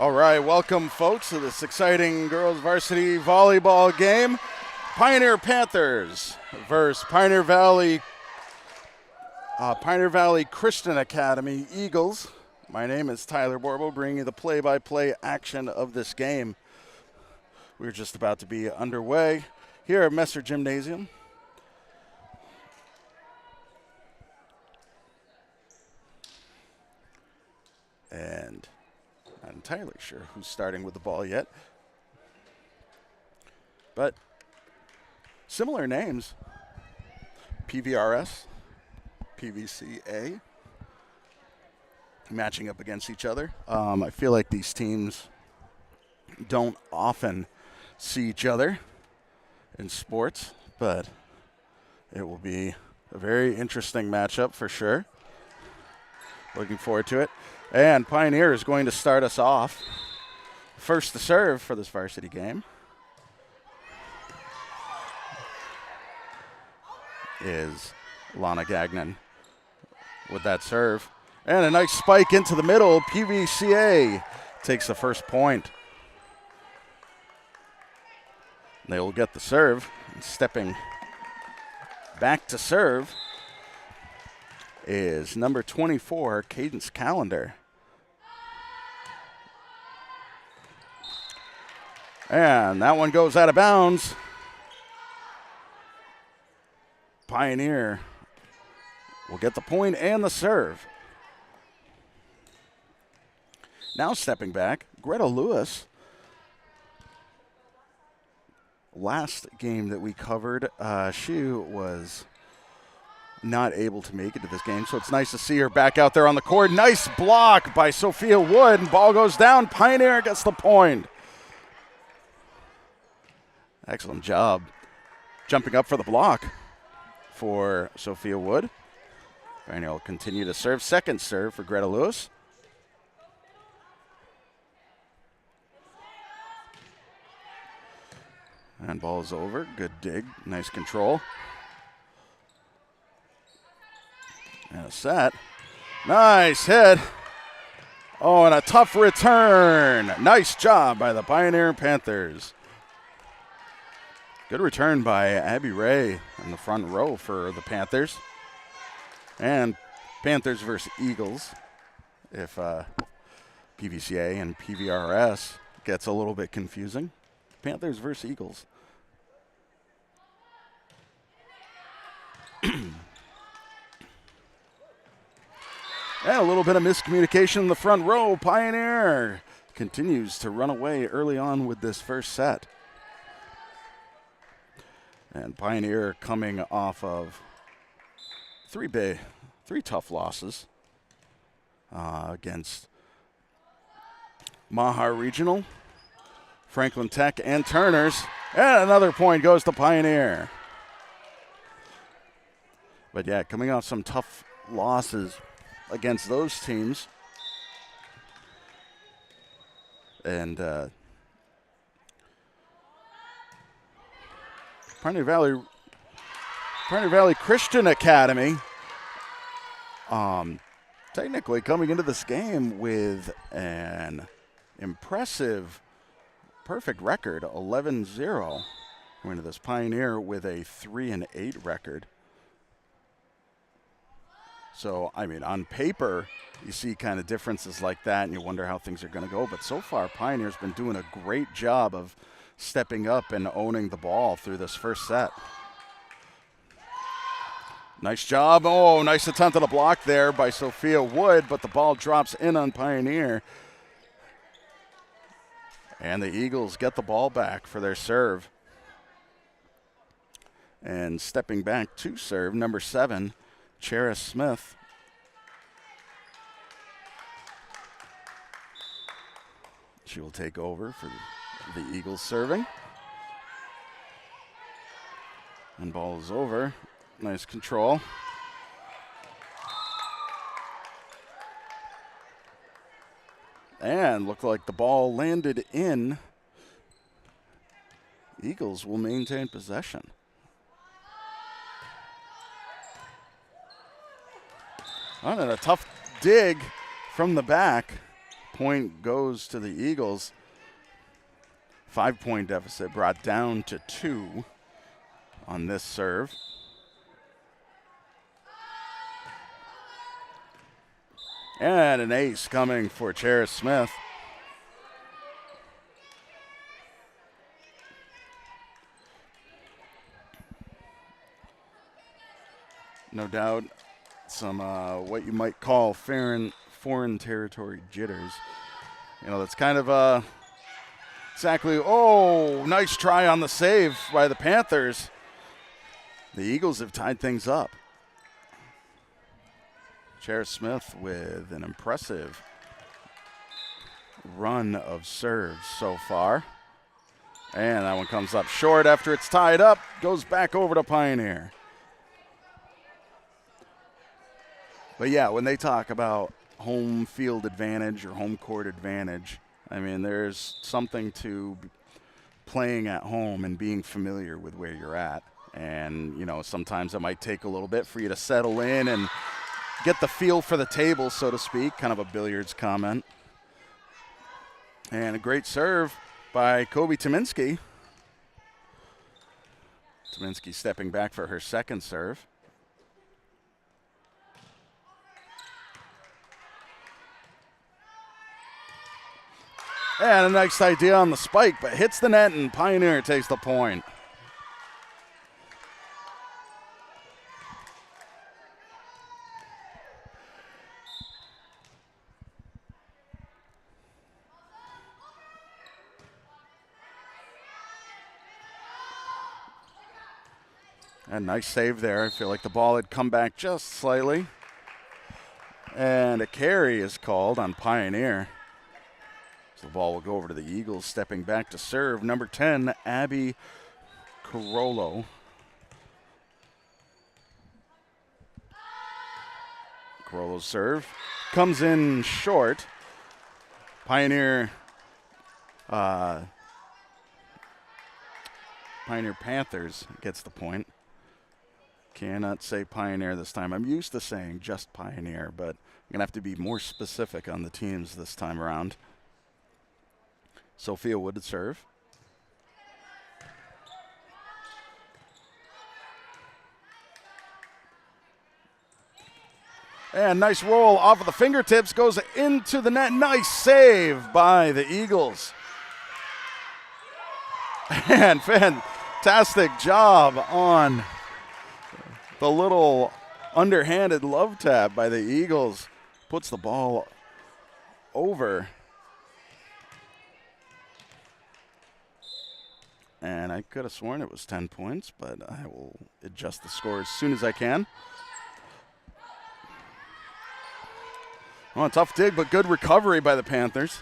All right, welcome folks to this exciting girls varsity volleyball game. Pioneer Panthers versus Pioneer Valley Christian Academy Eagles. My name is Tyler Borbo, bringing you the play-by-play action of this game. We're just about to be underway here at Messer Gymnasium. And not entirely sure who's starting with the ball yet. But similar names. PVRS, PVCA, matching up against each other. I feel like these teams don't often see each other in sports, but it will be a very interesting matchup for sure. Looking forward to it. And Pioneer is going to start us off. First to serve for this varsity game is Lana Gagnon with that serve. And a nice spike into the middle. PVCA takes the first point. They will get the serve. And stepping back to serve is number 24, Cadence Callender. And that one goes out of bounds. Pioneer will get the point and the serve. Now stepping back, Greta Lewis. Last game that we covered, she was not able to make it to this game, so it's nice to see her back out there on the court. Nice block by Sophia Wood, and ball goes down. Pioneer gets the point. Excellent job jumping up for the block for Sophia Wood. Pioneer will continue to serve. Second serve for Greta Lewis. And ball is over. Good dig. Nice control. And a set. Nice hit. Oh, and a tough return. Nice job by the Pioneer Panthers. Good return by Abby Ray in the front row for the Panthers. And Panthers versus Eagles. If PVCA and PVRS gets a little bit confusing. Panthers versus Eagles. And a little bit of miscommunication in the front row. Pioneer continues to run away early on with this first set. And Pioneer coming off of three tough losses against Maha Regional, Franklin Tech, and Turners. And another point goes to Pioneer. But yeah, coming off some tough losses against those teams. And Pioneer Valley Christian Academy technically coming into this game with an impressive perfect record, 11-0. Going to this Pioneer with a 3-8 record. So, I mean, on paper, you see kind of differences like that, and you wonder how things are going to go. But so far, Pioneer's been doing a great job of stepping up and owning the ball through this first set. Nice job. Oh, nice attempt at a block there by Sophia Wood, but the ball drops in on Pioneer. And the Eagles get the ball back for their serve. And stepping back to serve, number 7, Cheris Smith. She will take over for the Eagles serving. And ball is over. Nice control. And looked like the ball landed in. Eagles will maintain possession. And a tough dig from the back. Point goes to the Eagles. 5-point deficit brought down to 2 on this serve. And an ace coming for Charis Smith. No doubt some what you might call foreign territory jitters. You know, that's kind of exactly, oh, nice try on the save by the Panthers. The Eagles have tied things up. Charis Smith with an impressive run of serves so far. And that one comes up short after it's tied up. Goes back over to Pioneer. But yeah, when they talk about home field advantage or home court advantage, I mean, there's something to playing at home and being familiar with where you're at. And, you know, sometimes it might take a little bit for you to settle in and get the feel for the table, so to speak, kind of a billiards comment. And a great serve by Kobe Tominski. Tominski stepping back for her second serve. And a nice idea on the spike, but hits the net, and Pioneer takes the point. A nice save there. I feel like the ball had come back just slightly. And a carry is called on Pioneer. So the ball will go over to the Eagles, stepping back to serve. Number 10, Abby Carollo. Carollo's serve comes in short. Pioneer Panthers gets the point. Cannot say Pioneer this time. I'm used to saying just Pioneer, but I'm going to have to be more specific on the teams this time around. Sophia Wood to serve. And nice roll off of the fingertips, goes into the net. Nice save by the Eagles. And fantastic job on the little underhanded love tap by the Eagles. Puts the ball over. And I could have sworn it was 10 points, but I will adjust the score as soon as I can. Oh, tough dig, but good recovery by the Panthers.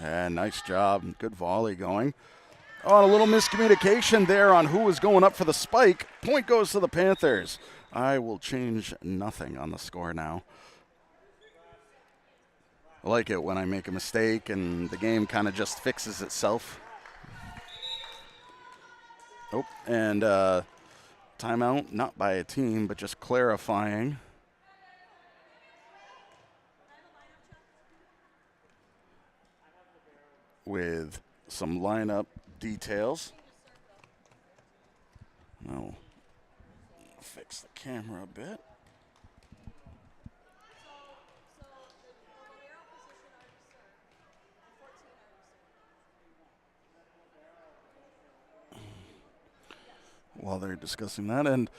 And nice job. Good volley going. Oh, and a little miscommunication there on who was going up for the spike. Point goes to the Panthers. I will change nothing on the score now. I like it when I make a mistake and the game kind of just fixes itself. Oh, and timeout, not by a team, but just clarifying. With some lineup details. I'll fix the camera a bit. While they're discussing that, and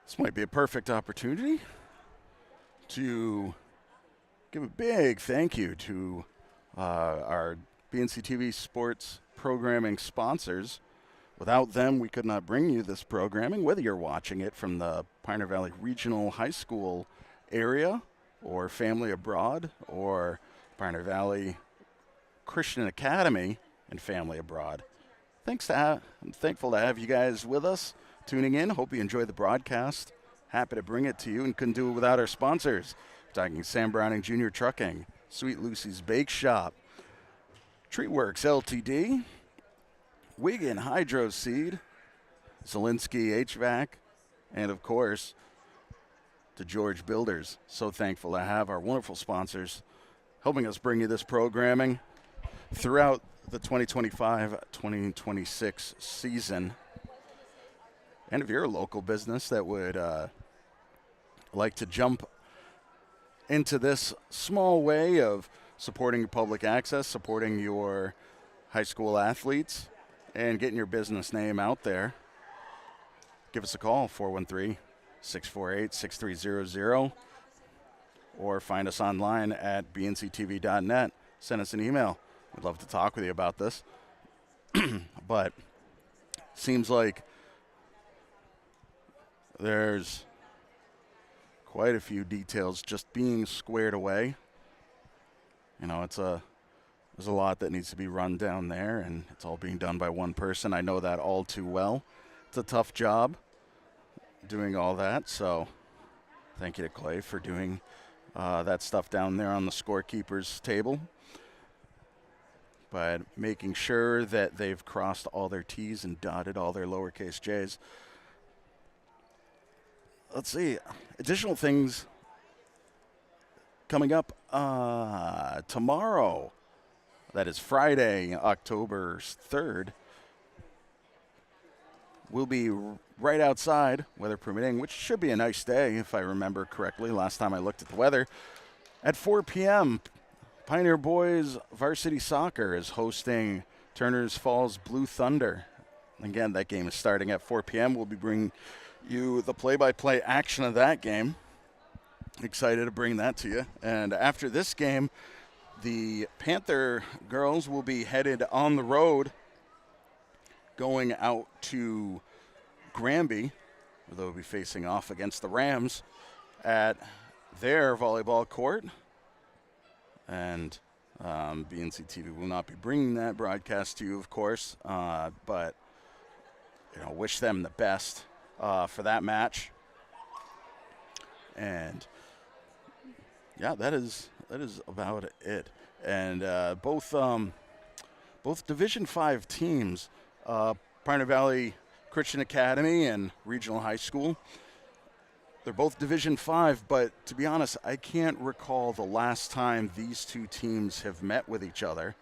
this might be a perfect opportunity to give a big thank you to our BNC TV sports programming sponsors. Without them, we could not bring you this programming, whether you're watching it from the Pioneer Valley Regional High School area or family abroad or Pioneer Valley Christian Academy and family abroad. I'm thankful to have you guys with us, tuning in. Hope you enjoy the broadcast. Happy to bring it to you and couldn't do it without our sponsors. We're talking Sam Browning Jr. Trucking, Sweet Lucy's Bakeshop, Works LTD, Wiggin Hydroseeding, Zilinksi HVAC, and of course, DiGeorge Builders. So thankful to have our wonderful sponsors helping us bring you this programming throughout the 2025-2026 season. And if you're a local business that would like to jump into this small way of supporting your public access, supporting your high school athletes, and getting your business name out there, give us a call, 413-648-6300, or find us online at bnctv.net. Send us an email. We'd love to talk with you about this. But seems like there's quite a few details just being squared away. You know, there's a lot that needs to be run down there, and it's all being done by one person. I know that all too well. It's a tough job doing all that, so thank you to Clay for doing that stuff down there on the scorekeeper's table. But making sure that they've crossed all their T's and dotted all their lowercase j's. Let's see. Additional things coming up tomorrow. That is Friday, October 3rd. We'll be right outside, weather permitting, which should be a nice day if I remember correctly. Last time I looked at the weather. At 4 p.m., Pioneer Boys Varsity Soccer is hosting Turner's Falls Blue Thunder. Again, that game is starting at 4 p.m. We'll be bringing you the play-by-play action of that game. Excited to bring that to you. And after this game, the Panther girls will be headed on the road going out to Granby, where they'll be facing off against the Rams at their volleyball court. And BNC TV will not be bringing that broadcast to you, of course, but wish them the best for that match. And yeah, that is about it. And both Division 5 teams, Pioneer Valley Christian Academy and Regional High School, they're both Division 5, but to be honest, I can't recall the last time these two teams have met with each other.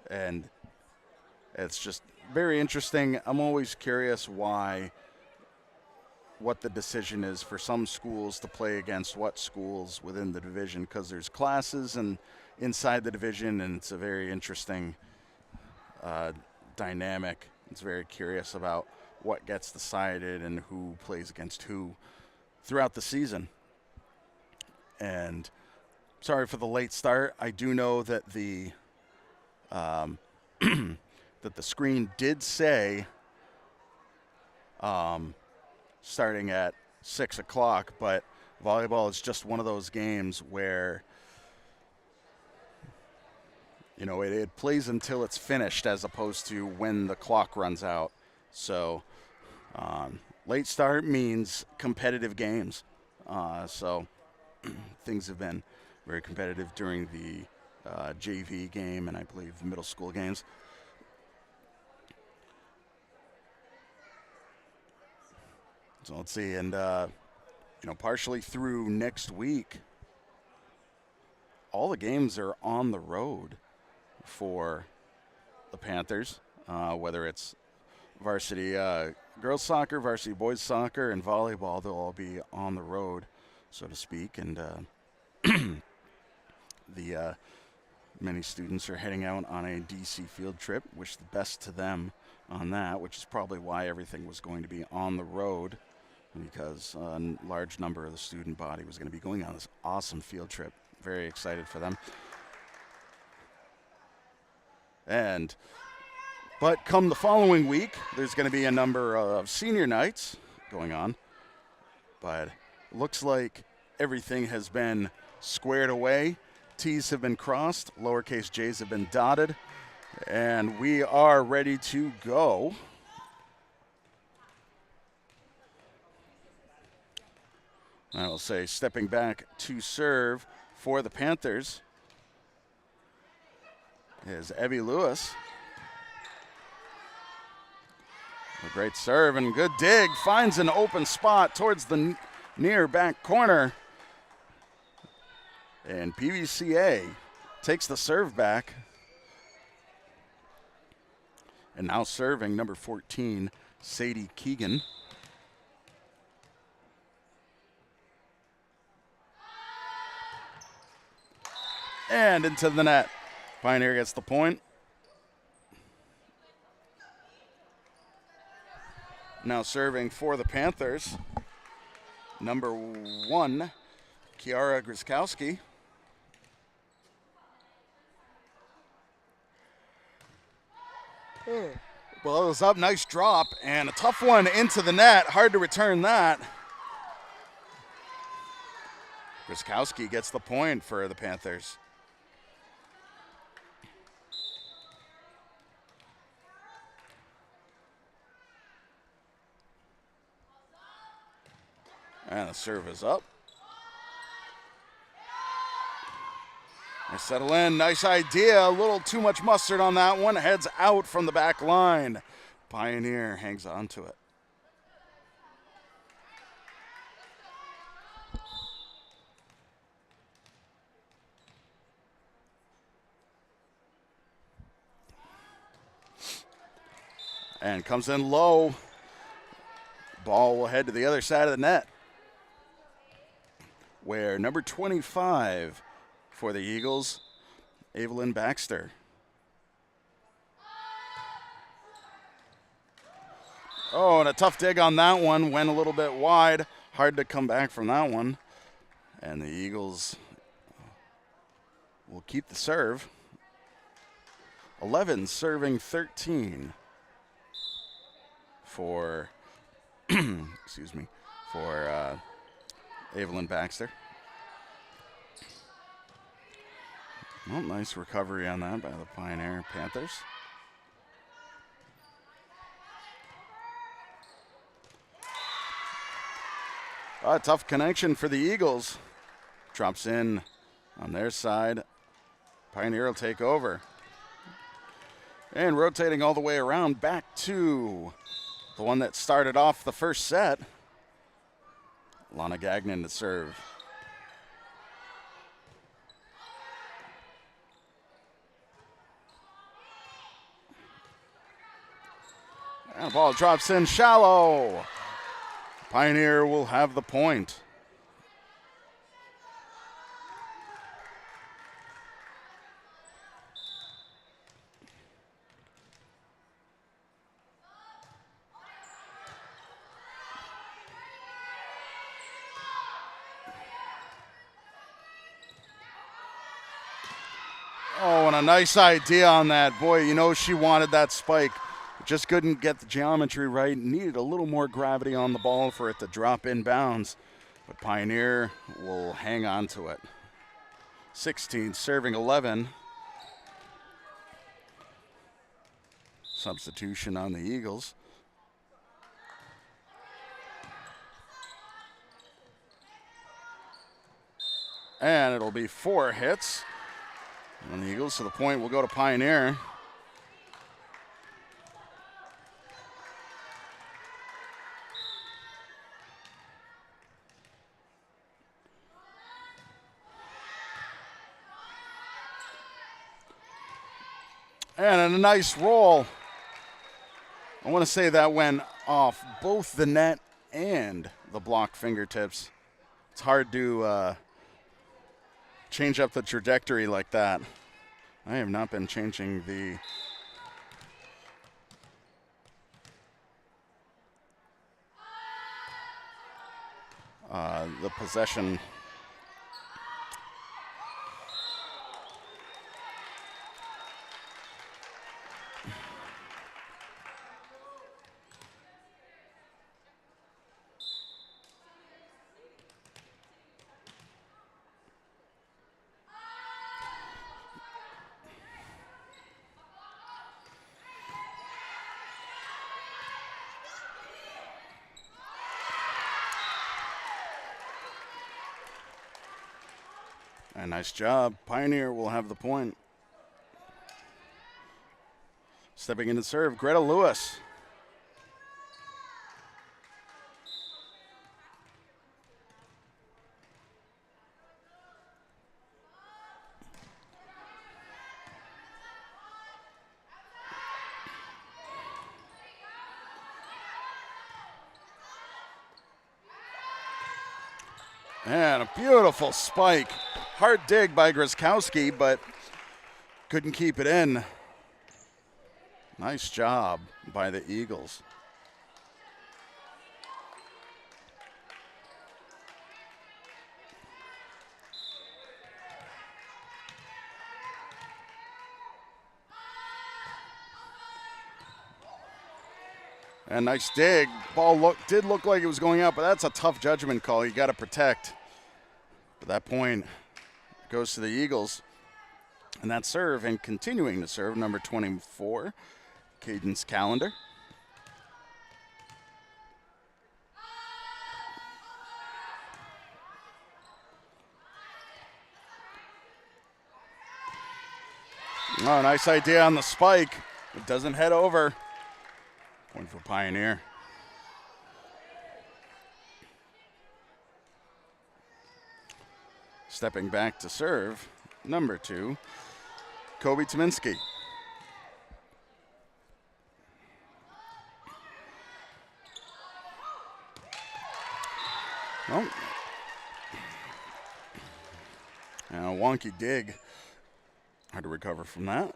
And it's just very interesting. I'm always curious what the decision is for some schools to play against what schools within the division, because there's classes and inside the division, and it's a very interesting dynamic. It's very curious about what gets decided and who plays against who throughout the season. And sorry for the late start. I do know that the that the screen did say starting at 6 o'clock, but volleyball is just one of those games where it plays until it's finished, as opposed to when the clock runs out. So late start means competitive games. So things have been very competitive during the JV game and I believe the middle school games. So let's see. And, partially through next week, all the games are on the road for the Panthers, whether it's varsity girls soccer, varsity boys soccer, and volleyball. They'll all be on the road, so to speak. And the many students are heading out on a DC field trip. Wish the best to them on that, which is probably why everything was going to be on the road, because a large number of the student body was going to be going on this awesome field trip. Very excited for them. But come the following week, there's going to be a number of senior nights going on. But it looks like everything has been squared away. T's have been crossed, lowercase j's have been dotted, and we are ready to go. I will say, stepping back to serve for the Panthers is Evie Lewis. A great serve and good dig. Finds an open spot towards the near back corner. And PVCA takes the serve back. And now serving number 14, Sadie Keegan. And into the net. Pioneer gets the point. Now serving for the Panthers, number 1, Kiara Griskowski. Well, it was up, nice drop, and a tough one into the net. Hard to return that. Griskowski gets the point for the Panthers. And the serve is up. They settle in. Nice idea. A little too much mustard on that one. Heads out from the back line. Pioneer hangs on to it. And comes in low. Ball will head to the other side of the net, where number 25 for the Eagles, Evelyn Baxter. Oh, and a tough dig on that one. Went a little bit wide. Hard to come back from that one. And the Eagles will keep the serve. 11 serving 13 for, excuse me, for Evelyn Baxter. Well, nice recovery on that by the Pioneer Panthers. A tough connection for the Eagles. Drops in on their side. Pioneer will take over. And rotating all the way around back to the one that started off the first set. Lana Gagnon to serve. And the ball drops in shallow. Pioneer will have the point. Oh, and a nice idea on that. Boy, you know she wanted that spike. Just couldn't get the geometry right. Needed a little more gravity on the ball for it to drop inbounds. But Pioneer will hang on to it. 16 serving 11. Substitution on the Eagles. And it'll be 4 hits on the Eagles, so the point will go to Pioneer. And a nice roll. I want to say that went off both the net and the block fingertips. It's hard to change up the trajectory like that. I have not been changing the possession. And nice job. Pioneer will have the point. Stepping in to serve, Greta Lewis. And a beautiful spike. Hard dig by Grzyskowski, but couldn't keep it in. Nice job by the Eagles. And nice dig. Ball did look like it was going out, but that's a tough judgment call. You got to protect. But that point goes to the Eagles. And that serve, and continuing to serve, number 24, Cadence Callender. Oh, nice idea on the spike. It doesn't head over. Point for Pioneer. Stepping back to serve, number 2, Kobe Tominski. Oh. And a wonky dig. Hard to recover from that.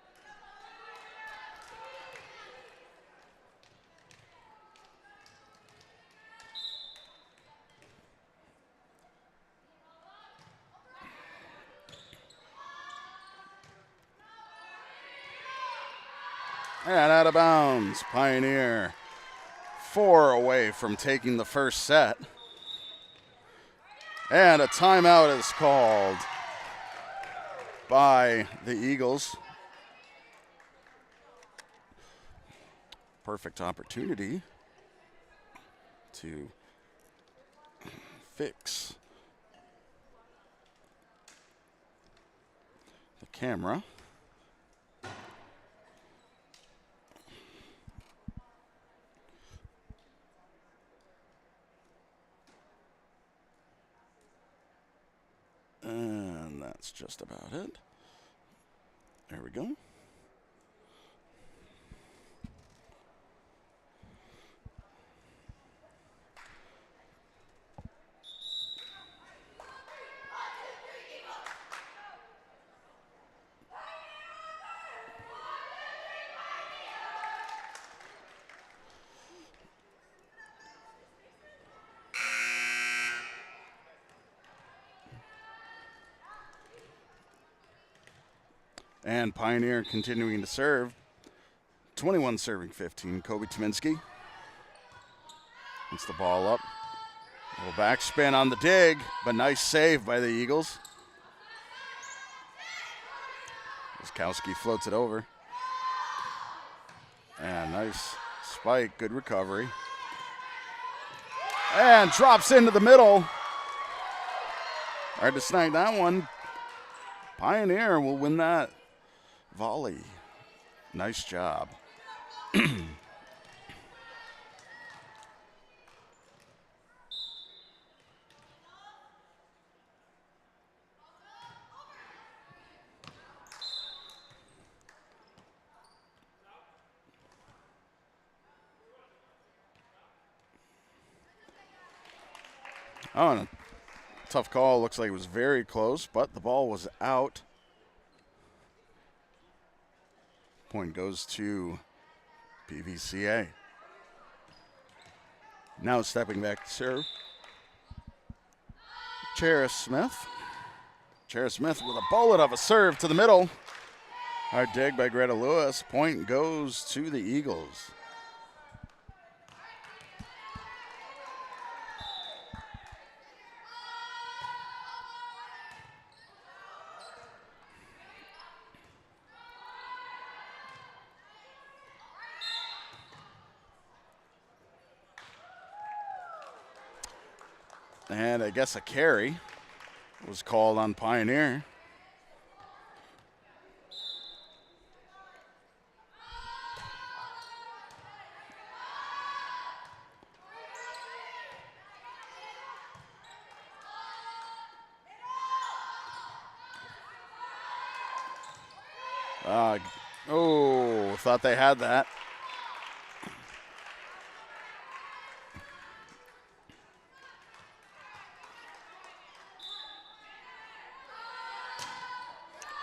And out of bounds, Pioneer 4 away from taking the first set. And a timeout is called by the Eagles. Perfect opportunity to fix the camera. And that's just about it. There we go. And Pioneer continuing to serve. 21 serving 15, Kobe Tominski. Gets the ball up. A little backspin on the dig, but nice save by the Eagles. Grzyskowski floats it over. And nice spike, good recovery. And drops into the middle. Hard to snag that one. Pioneer will win that volley. Nice job. Oh, and a tough call. Looks like it was very close, but the ball was out. Point goes to PVCA. Now stepping back to serve, Chera Smith. Chera Smith with a bullet of a serve to the middle. Hard dig by Greta Lewis. Point goes to the Eagles. And I guess a carry was called on Pioneer. Thought they had that.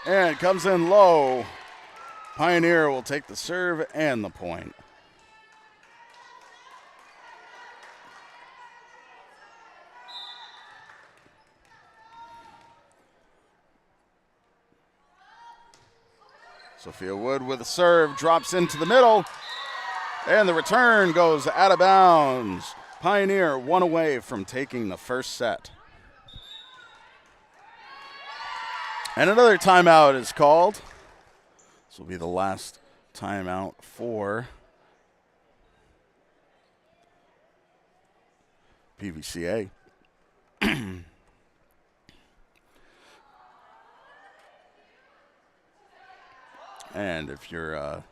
And comes in low. Pioneer will take the serve and the point. Sophia Wood with a serve, drops into the middle, and the return goes out of bounds. Pioneer one away from taking the first set. And another timeout is called. This will be the last timeout for PVCA. And if you're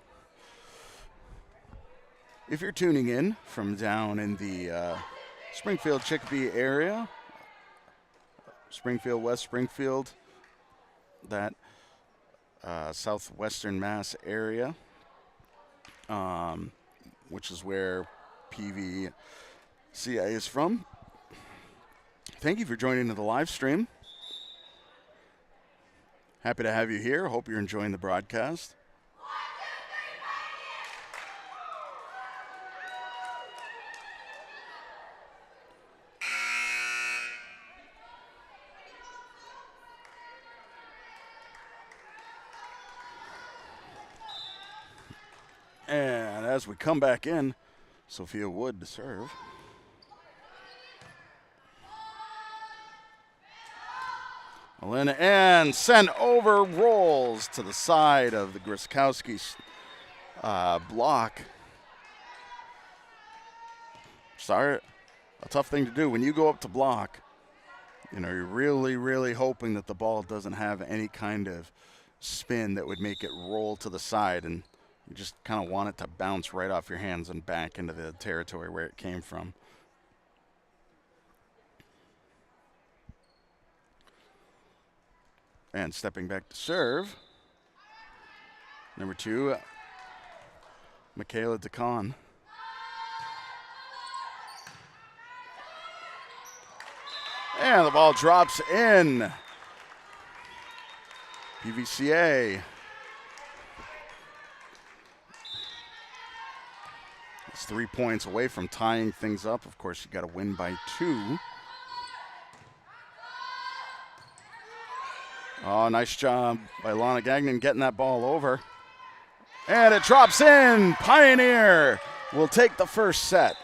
tuning in from down in the Springfield, Chicopee area, Springfield, West Springfield, that southwestern Mass area, which is where PVCA is from, thank you for joining the live stream. Happy to have you here. Hope you're enjoying the broadcast. And as we come back in, Sophia Wood to serve. And sent over, rolls to the side of the Griskowski's block. Sorry, a tough thing to do. When you go up to block, you know, you're really, really hoping that the ball doesn't have any kind of spin that would make it roll to the side, and you just kind of want it to bounce right off your hands and back into the territory where it came from. And stepping back to serve, number 2, Michaela DeCon. And the ball drops in. PVCA. It's 3 points away from tying things up. Of course, you got to win by 2. Oh, nice job by Lana Gagnon getting that ball over. And it drops in. Pioneer will take the first set.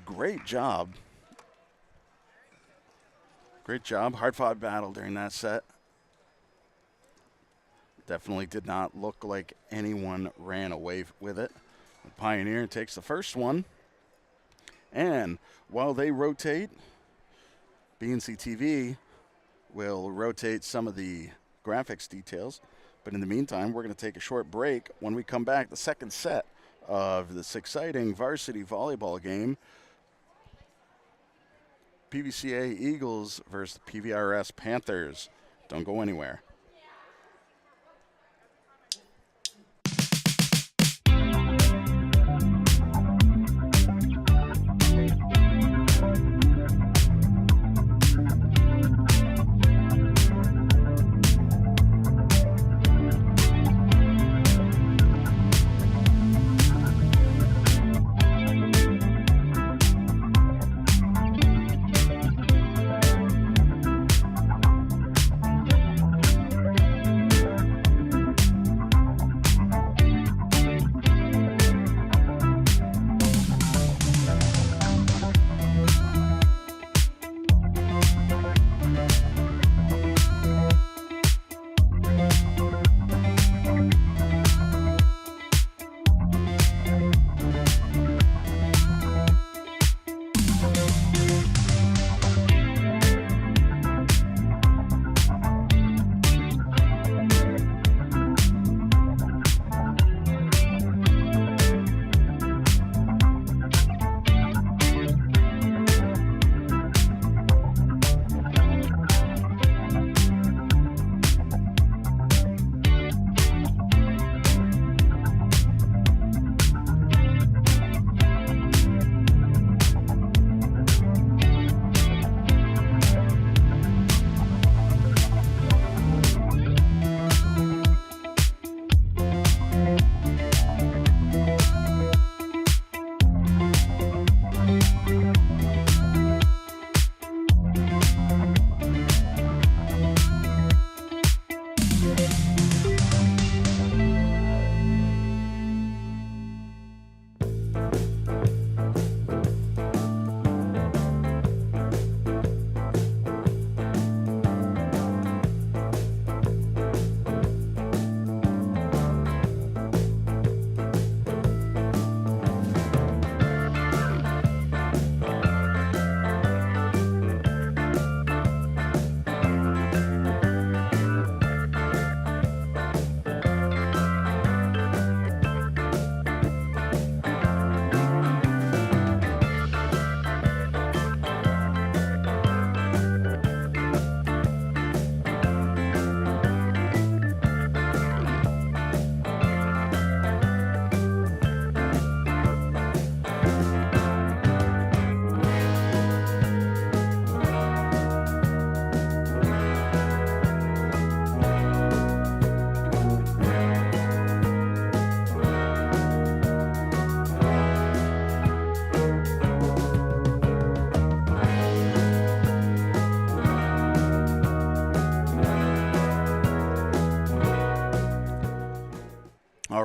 Great job. Great job. Hard-fought battle during that set. Definitely did not look like anyone ran away with it. Pioneer takes the first one, and while they rotate, BNC TV will rotate some of the graphics details, but in the meantime, we're going to take a short break. When we come back, the second set of this exciting varsity volleyball game, PVCA Eagles versus PVRS Panthers. Don't go anywhere.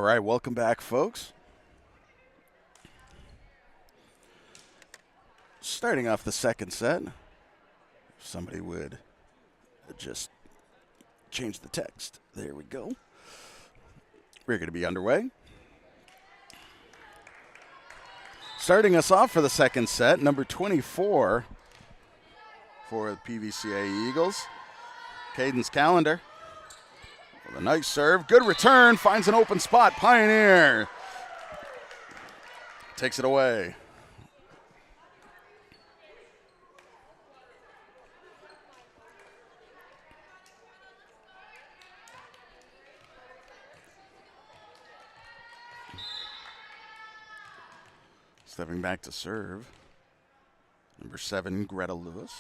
right, welcome back, folks. Starting off the second set, if somebody would just change the text. There we go. We're going to be underway. Starting us off for the second set, number 24 for the PVCA Eagles, Cadence Calendar. With a nice serve, good return, finds an open spot. Pioneer takes it away. Stepping back to serve, number 7, Greta Lewis.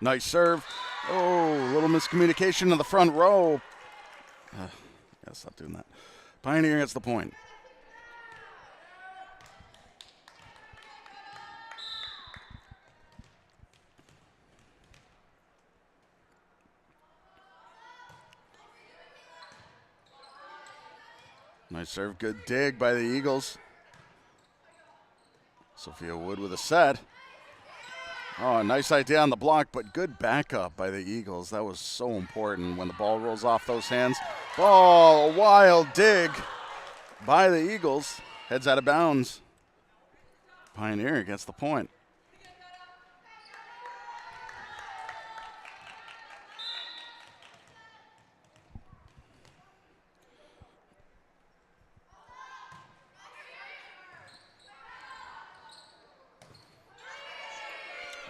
Nice serve. Oh, a little miscommunication in the front row. Gotta stop doing that. Pioneer gets the point. Nice serve, good dig by the Eagles. Sophia Wood with a set. Oh, a nice idea on the block, but good backup by the Eagles. That was so important when the ball rolls off those hands. Oh, a wild dig by the Eagles. Heads out of bounds. Pioneer gets the point.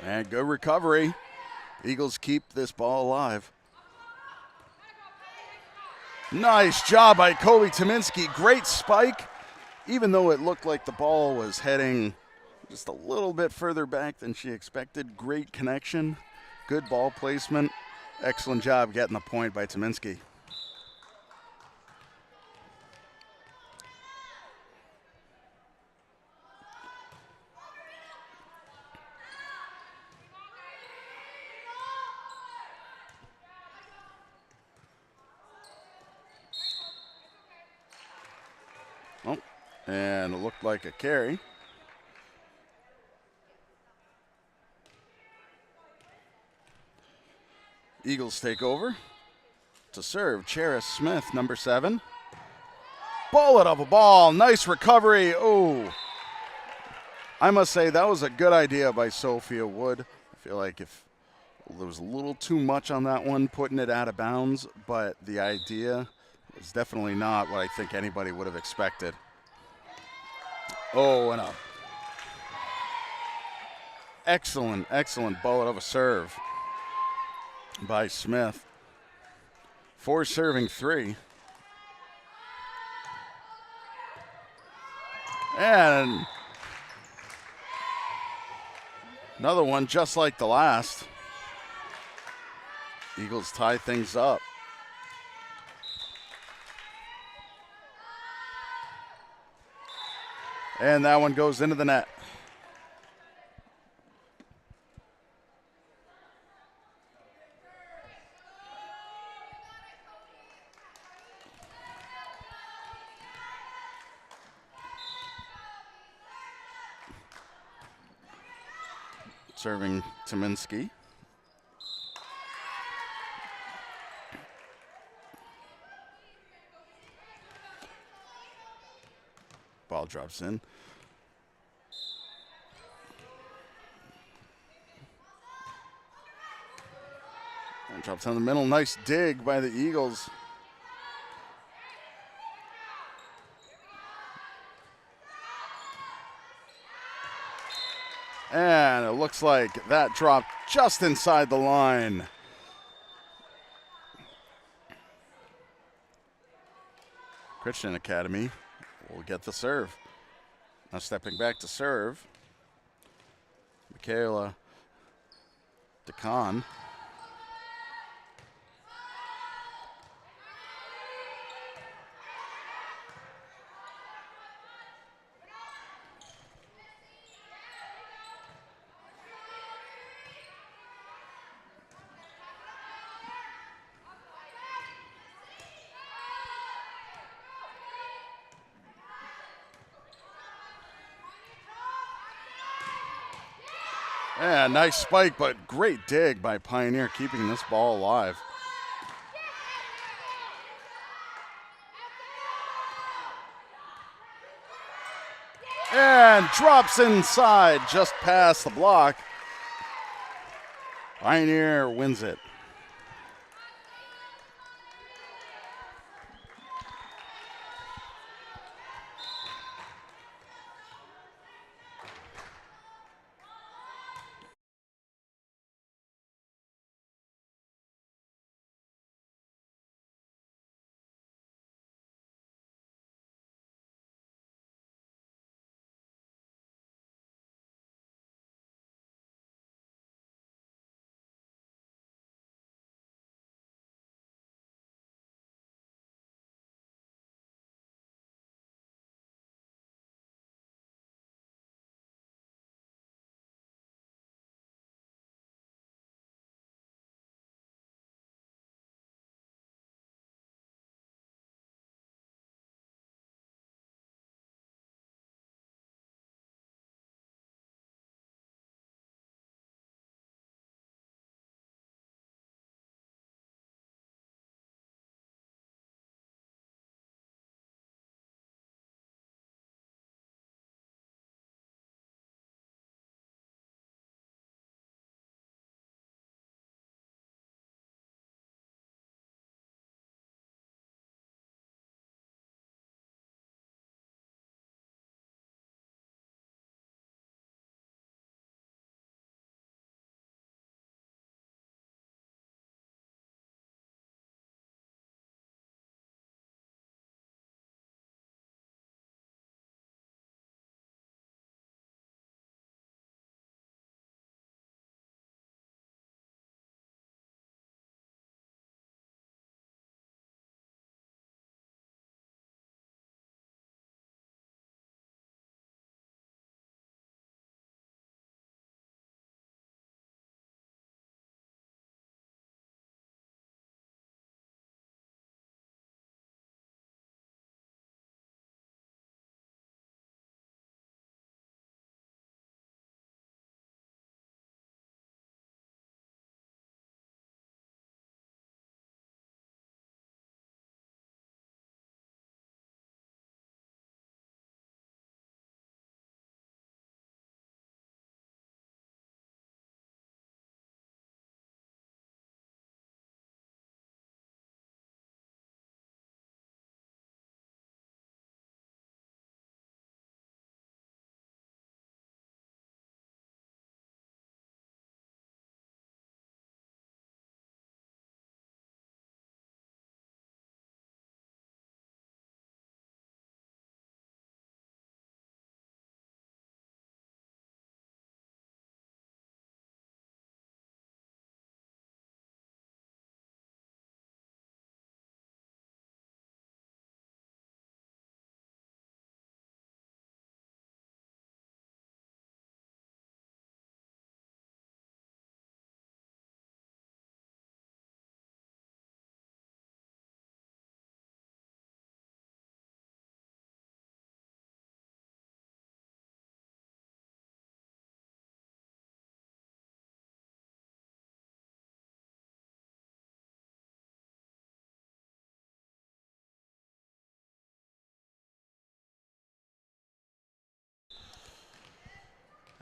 And good recovery. Eagles keep this ball alive. Nice job by Kobe Tominski. Great spike. Even though it looked like the ball was heading just a little bit further back than she expected. Great connection. Good ball placement. Excellent job getting the point by Tominski. Oh, and it looked like a carry. Eagles take over. To serve, Cheris Smith, number 7. Bullet of a ball. Nice recovery. Oh, I must say that was a good idea by Sophia Wood. I feel like if there was a little too much on that one, putting it out of bounds, but the idea was definitely not what I think anybody would have expected. Oh, and a excellent bullet of a serve by Smith. 4 serving 3. And another one just like the last. Eagles tie things up. And that one goes into the net. Serving Tominski. Ball drops in. And drops down the middle. Nice dig by the Eagles. And it looks like that dropped just inside the line. Christian Academy will get the serve. Now stepping back to serve, Michaela DeCon. Yeah, nice spike, but great dig by Pioneer, keeping this ball alive. And drops inside, just past the block. Pioneer wins it.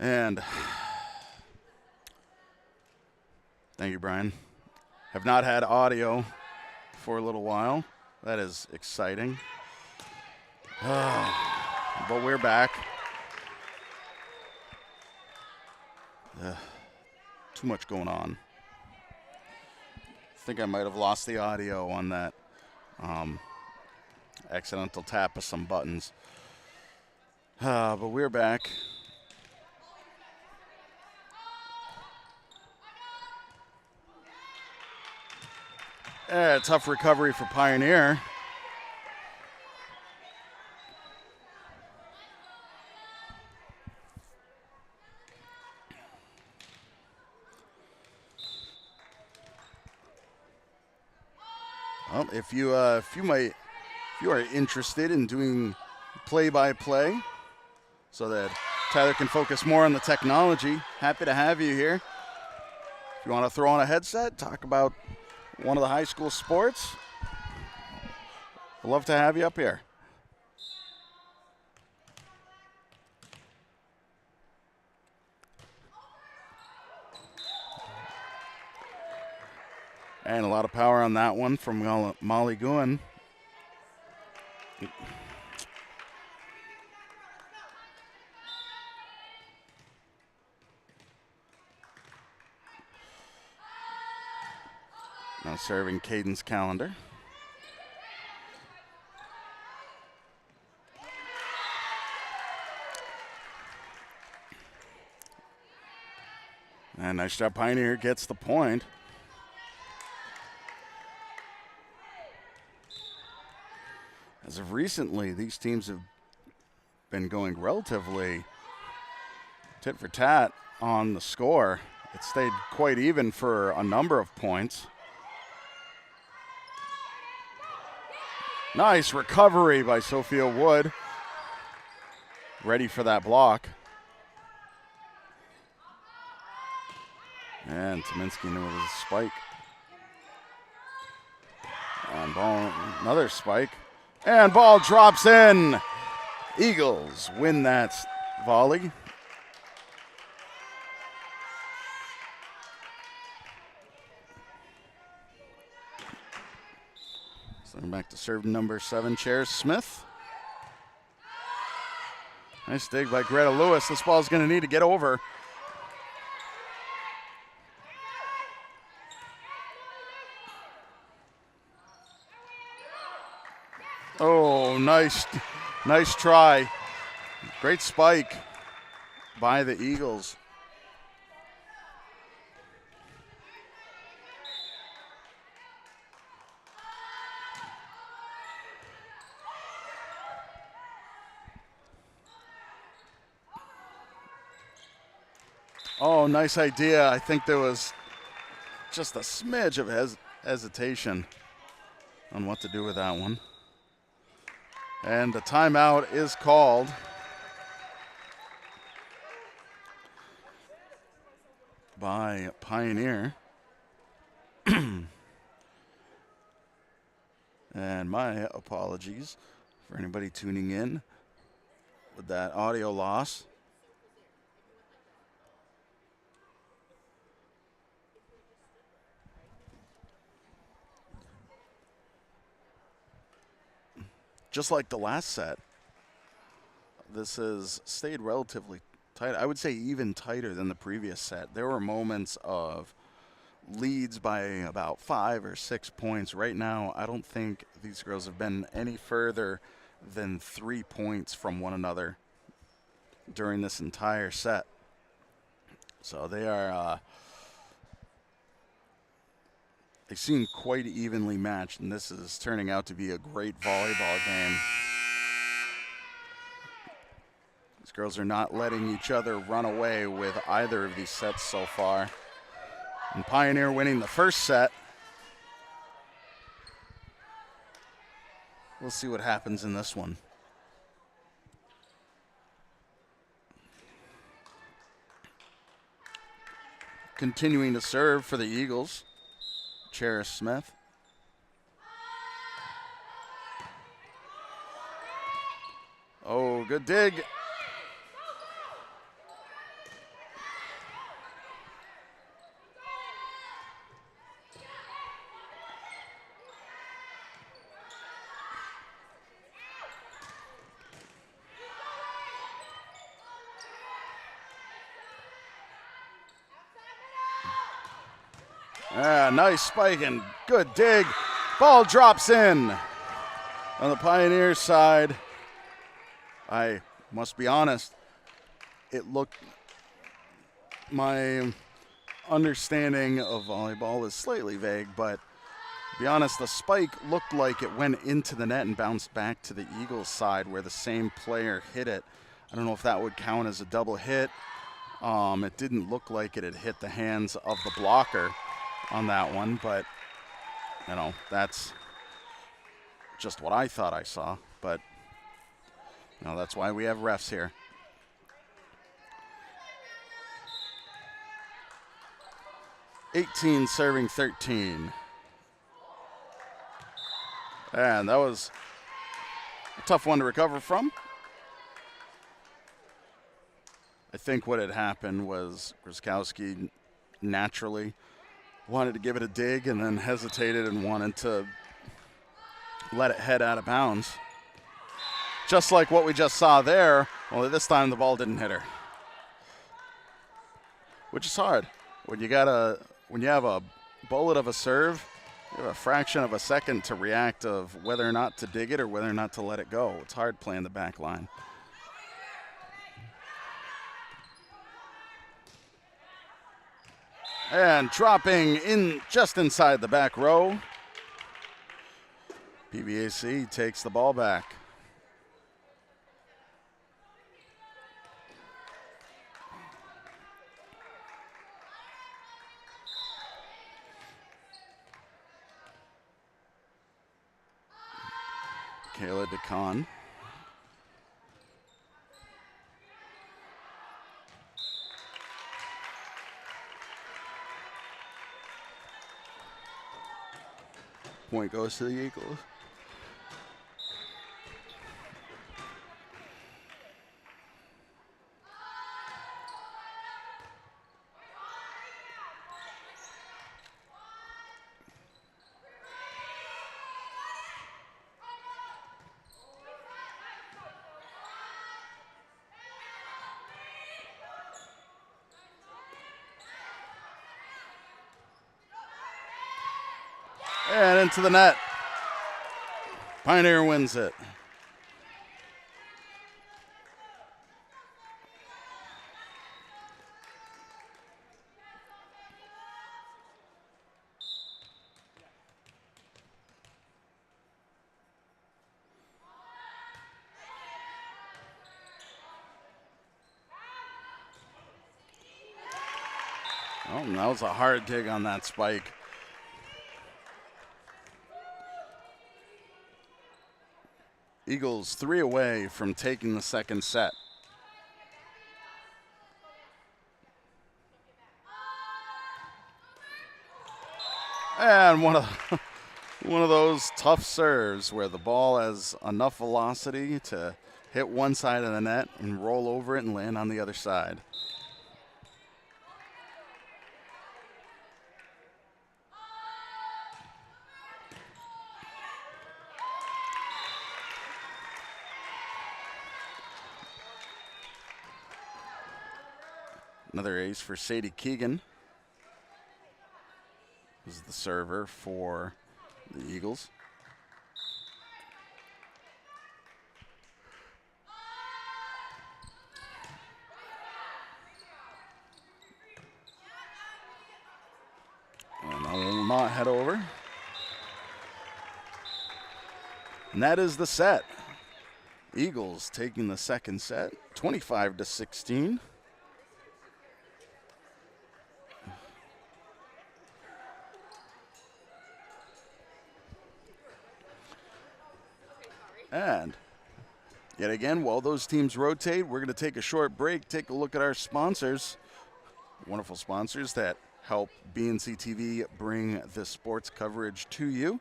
And thank you, Brian. Have not had audio for a little while. That is exciting. But we're back. Too much going on. I think I might have lost the audio on that accidental tap of some buttons. But we're back. Tough recovery for Pioneer. Well, if you are interested in doing play-by-play, so that Tyler can focus more on the technology. Happy to have you here. If you want to throw on a headset, talk about one of the high school sports, I'd love to have you up here. And a lot of power on that one from Molly Guin. Now serving Caden's Calendar. And nice job, Pioneer gets the point. As of recently, these teams have been going relatively tit for tat on the score. It stayed quite even for a number of points. Nice recovery by Sophia Wood. Ready for that block. And Tominski with a spike. And ball, another spike. And ball drops in. Eagles win that volley. So back to serve number 7, Chair Smith. Nice dig by Greta Lewis. This ball is going to need to get over. Oh, nice try. Great spike by the Eagles. Oh, nice idea. I think there was just a smidge of hesitation on what to do with that one. And the timeout is called. By Pioneer. And my apologies for anybody tuning in with that audio loss. Just like the last set, this has stayed relatively tight. I would say even tighter than the previous set. There were moments of leads by about 5 or 6 points. Right now, I don't think these girls have been any further than 3 points from one another during this entire set. So they are, they seem quite evenly matched, and this is turning out to be a great volleyball game. These girls are not letting each other run away with either of these sets so far. And Pioneer winning the first set. We'll see what happens in this one. Continuing to serve for the Eagles, Charis Smith. Oh, good dig. Nice spike and good dig. Ball drops in. On the Pioneer side, I must be honest, it looked, my understanding of volleyball is slightly vague, but to be honest, the spike looked like it went into the net and bounced back to the Eagles side where the same player hit it. I don't know if that would count as a double hit. It didn't look like it had hit the hands of the blocker on that one, but you know, that's just what I thought I saw. But you know, that's why we have refs here. 18 serving 13. And that was a tough one to recover from. I think what had happened was Grzyskowski naturally wanted to give it a dig and then hesitated and wanted to let it head out of bounds. Just like what we just saw there, only this time the ball didn't hit her. Which is hard. When you have a bullet of a serve, you have a fraction of a second to react of whether or not to dig it or whether or not to let it go. It's hard playing the back line. And dropping in just inside the back row. PVAC takes the ball back. Kayla DeCon. Point goes to the Eagles. And into the net. Pioneer wins it. Oh, that was a hard dig on that spike. Eagles 3 away from taking the second set. And one of those tough serves where the ball has enough velocity to hit one side of the net and roll over it and land on the other side. Another ace for Sadie Keegan, who's the server for the Eagles. And that will not head over. And that is the set. Eagles taking the second set, 25-16. And yet again, while those teams rotate, we're going to take a short break, take a look at our sponsors, wonderful sponsors that help BNC TV bring this sports coverage to you.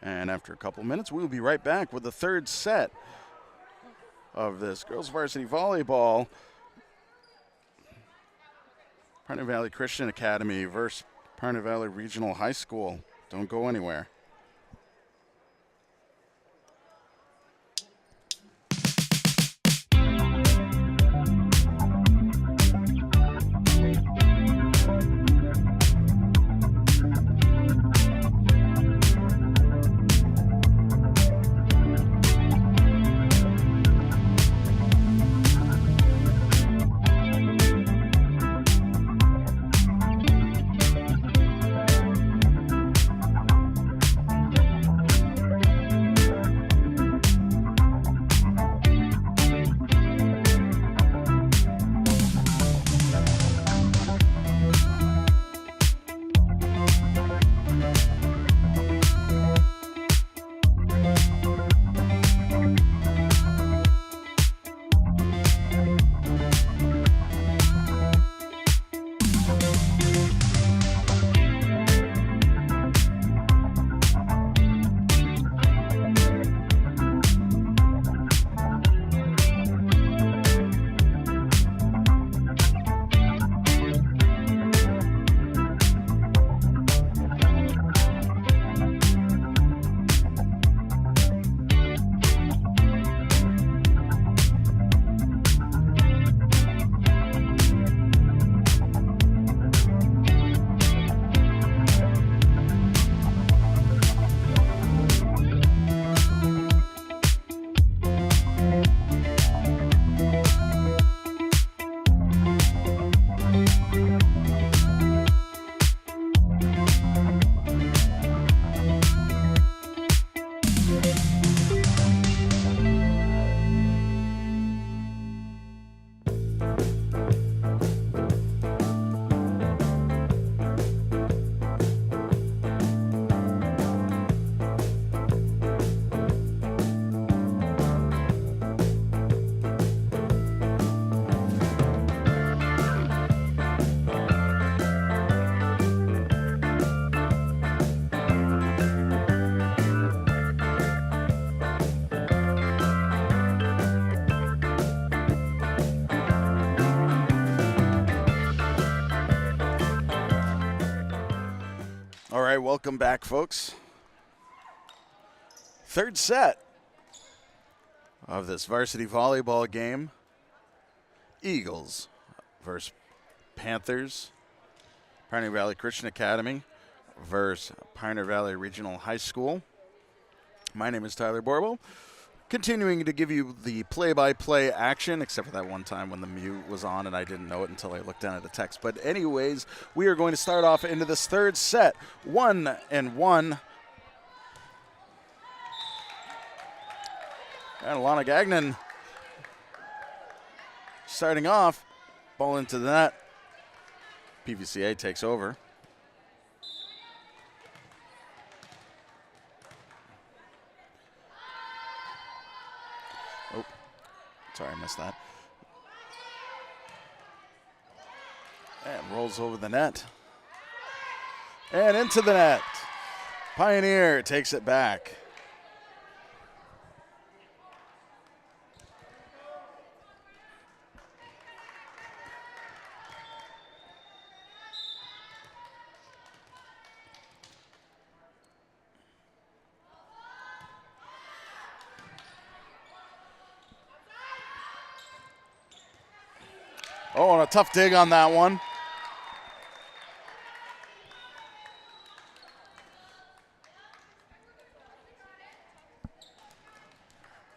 And after a couple minutes, we'll be right back with the third set of this girls varsity volleyball. Pioneer Valley Christian Academy versus Pioneer Valley Regional High School. Don't go anywhere. right, welcome back, folks. Third set of this varsity volleyball game. Eagles versus Panthers. Pioneer Valley Christian Academy versus Pioneer Valley Regional High School. My name is Tyler Borbo. Continuing to give you the play-by-play action, except for that one time when the mute was on and I didn't know it until I looked down at the text. But anyways, we are going to start off into this third set. 1-1. And Alana Gagnon starting off. Ball into the net. PVCA takes over. Oh, sorry, I missed that. And rolls over the net. And into the net. Pioneer takes it back. Oh, and a tough dig on that one.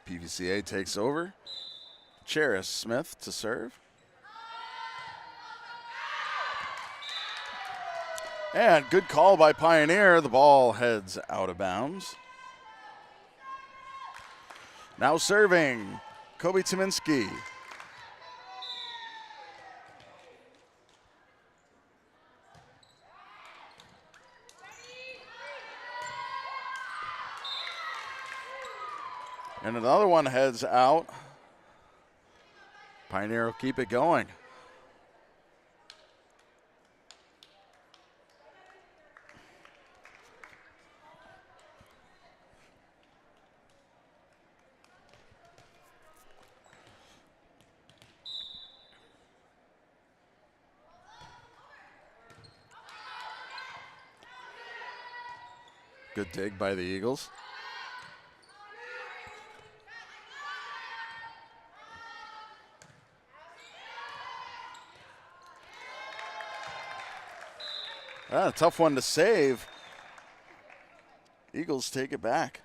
PVCA takes over. Cheris Smith to serve. And good call by Pioneer. The ball heads out of bounds. Now serving, Kobe Tominski. And another one heads out. Pioneer will keep it going. Good dig by the Eagles. A tough one to save. Eagles take it back.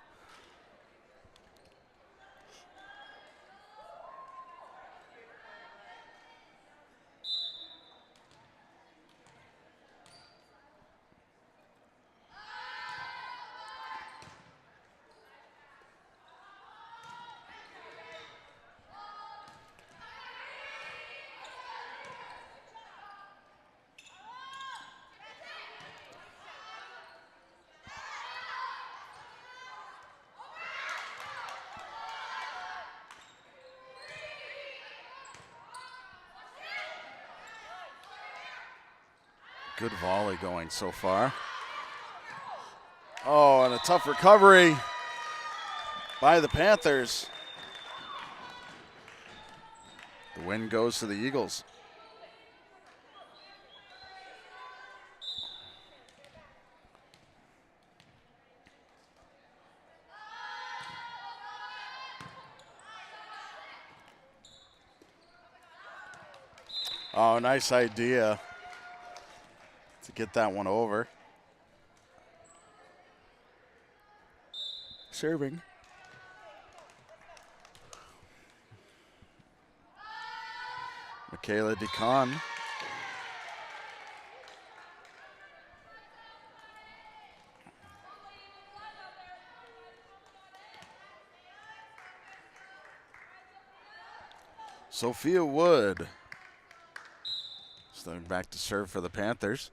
Good volley going so far. Oh, and a tough recovery by the Panthers. The win goes to the Eagles. Oh, nice idea to get that one over. Serving. Michaela DeCon. Sophia Wood. Starting back to serve for the Panthers.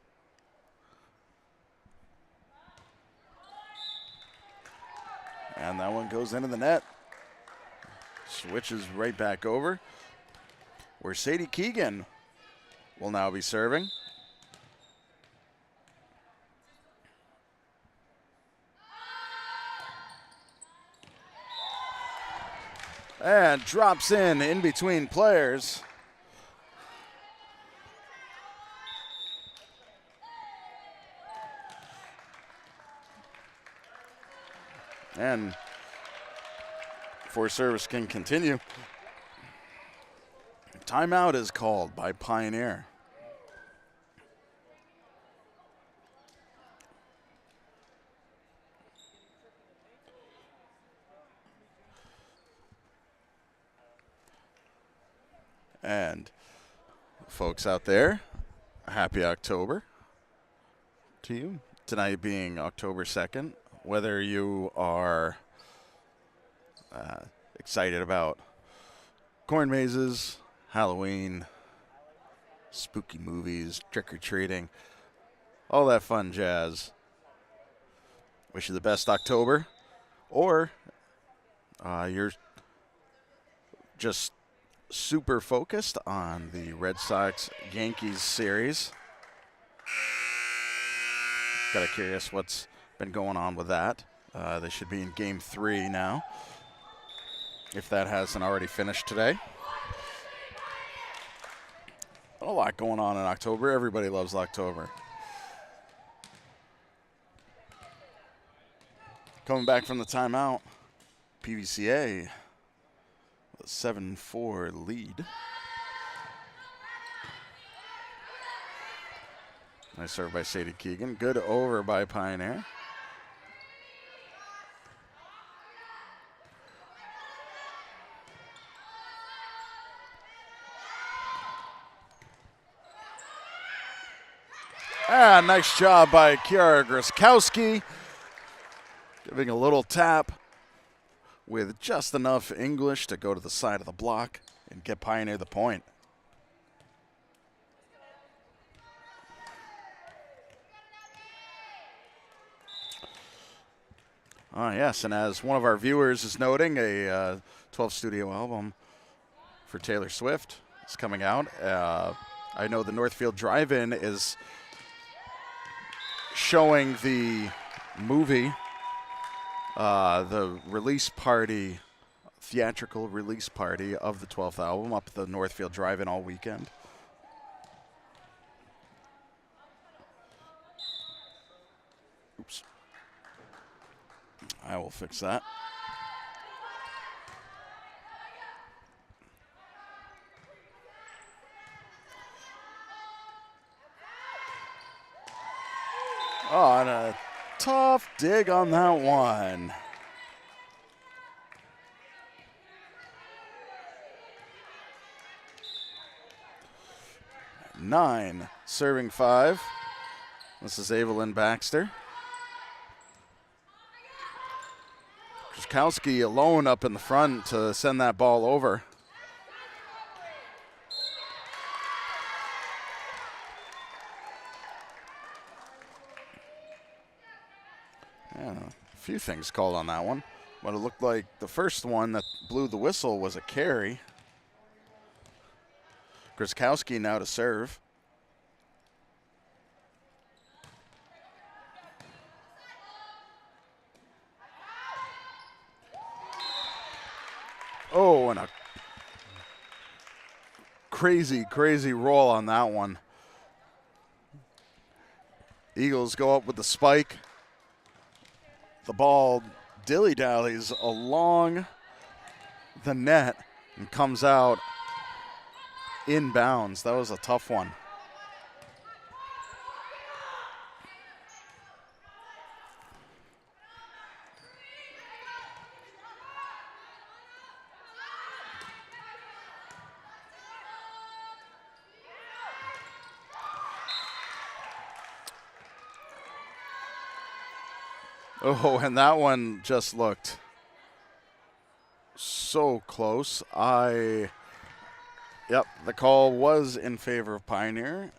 And that one goes into the net. Switches right back over. Where Sadie Keegan will now be serving. And drops in between players. And before service can continue, timeout is called by Pioneer. And folks out there, happy October to you. Tonight being October 2nd, whether you are excited about corn mazes, Halloween, spooky movies, trick-or-treating, all that fun jazz. Wish you the best October. Or you're just super focused on the Red Sox-Yankees series. Kind of curious what's been going on with that. They should be in Game 3 now, if that hasn't already finished today. A lot going on in October. Everybody loves October. Coming back from the timeout, PVCA with a 7-4 lead. Nice serve by Sadie Keegan. Good over by Pioneer. Nice job by Kiara Groskowski. Giving a little tap with just enough English to go to the side of the block and get Pioneer the point. Yes, and as one of our viewers is noting, a 12 studio album for Taylor Swift is coming out. I know the Northfield Drive-In is showing the movie, the release party, theatrical release party of the 12th album up at the Northfield Drive-In all weekend. Oops. I will fix that. Oh, and a tough dig on that one. Nine, serving 5. This is Evelyn Baxter. Groskowski alone up in the front to send that ball over. Yeah, a few things called on that one. But it looked like the first one that blew the whistle was a carry. Groskowski now to serve. Oh, and a crazy, crazy roll on that one. Eagles go up with the spike. The ball dilly-dallies along the net and comes out inbounds. That was a tough one. Oh, and that one just looked so close. Yep, the call was in favor of Pioneer.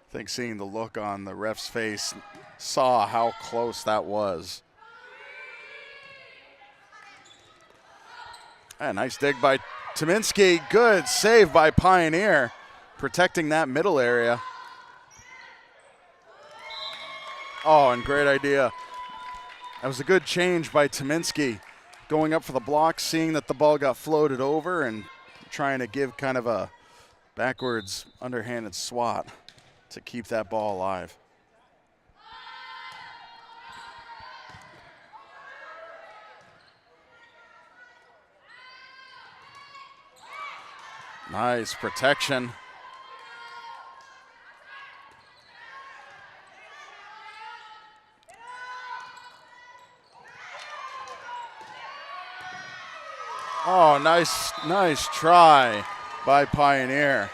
I think seeing the look on the ref's face, saw how close that was. A nice dig by Tominski. Good save by Pioneer, protecting that middle area. Oh, and great idea. That was a good change by Tominski, going up for the block, seeing that the ball got floated over and trying to give kind of a backwards underhanded swat to keep that ball alive. Nice protection. Oh, nice try by Pioneer.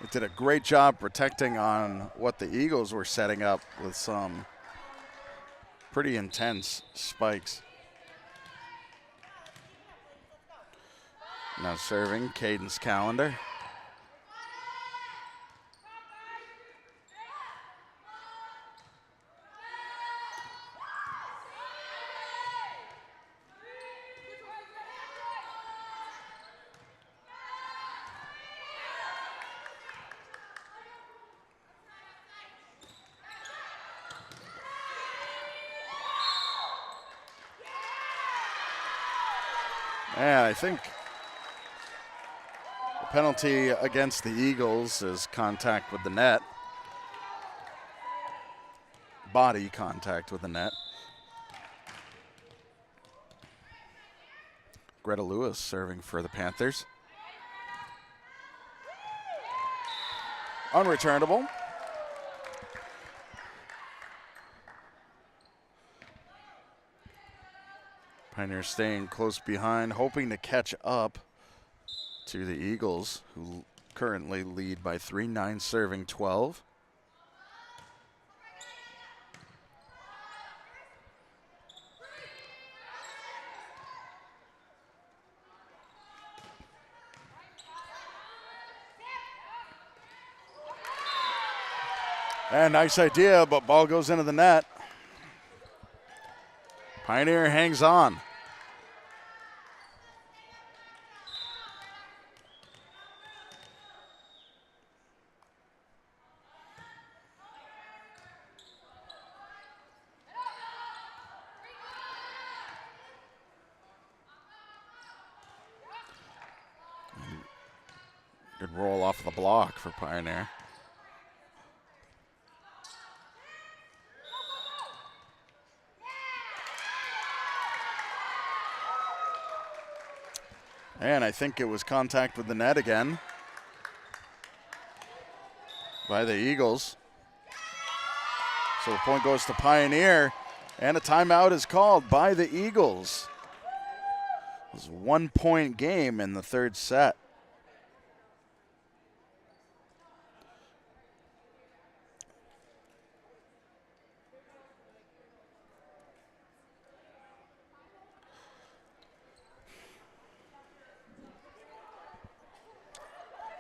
It did a great job protecting on what the Eagles were setting up with some pretty intense spikes. Now serving Cadence Calendar. And I think the penalty against the Eagles is contact with the net. Body contact with the net. Greta Lewis serving for the Panthers. Unreturnable. Pioneers staying close behind, hoping to catch up to the Eagles, who currently lead by 3, 9 serving 12. And nice idea, but ball goes into the net. Pioneer hangs on. Good roll off the block for Pioneer. And I think it was contact with the net again by the Eagles. So the point goes to Pioneer, and a timeout is called by the Eagles. It was a 1-point game in the third set.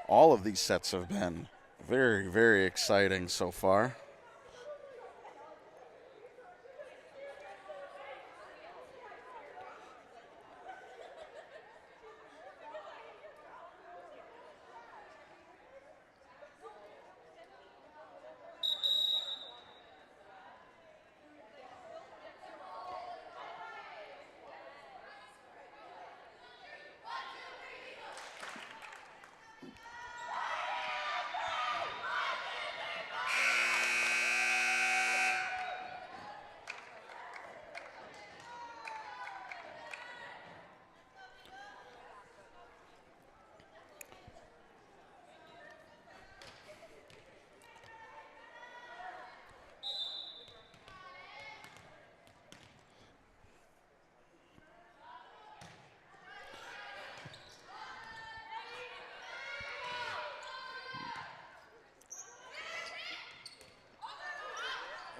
All of these sets have been very, very exciting so far.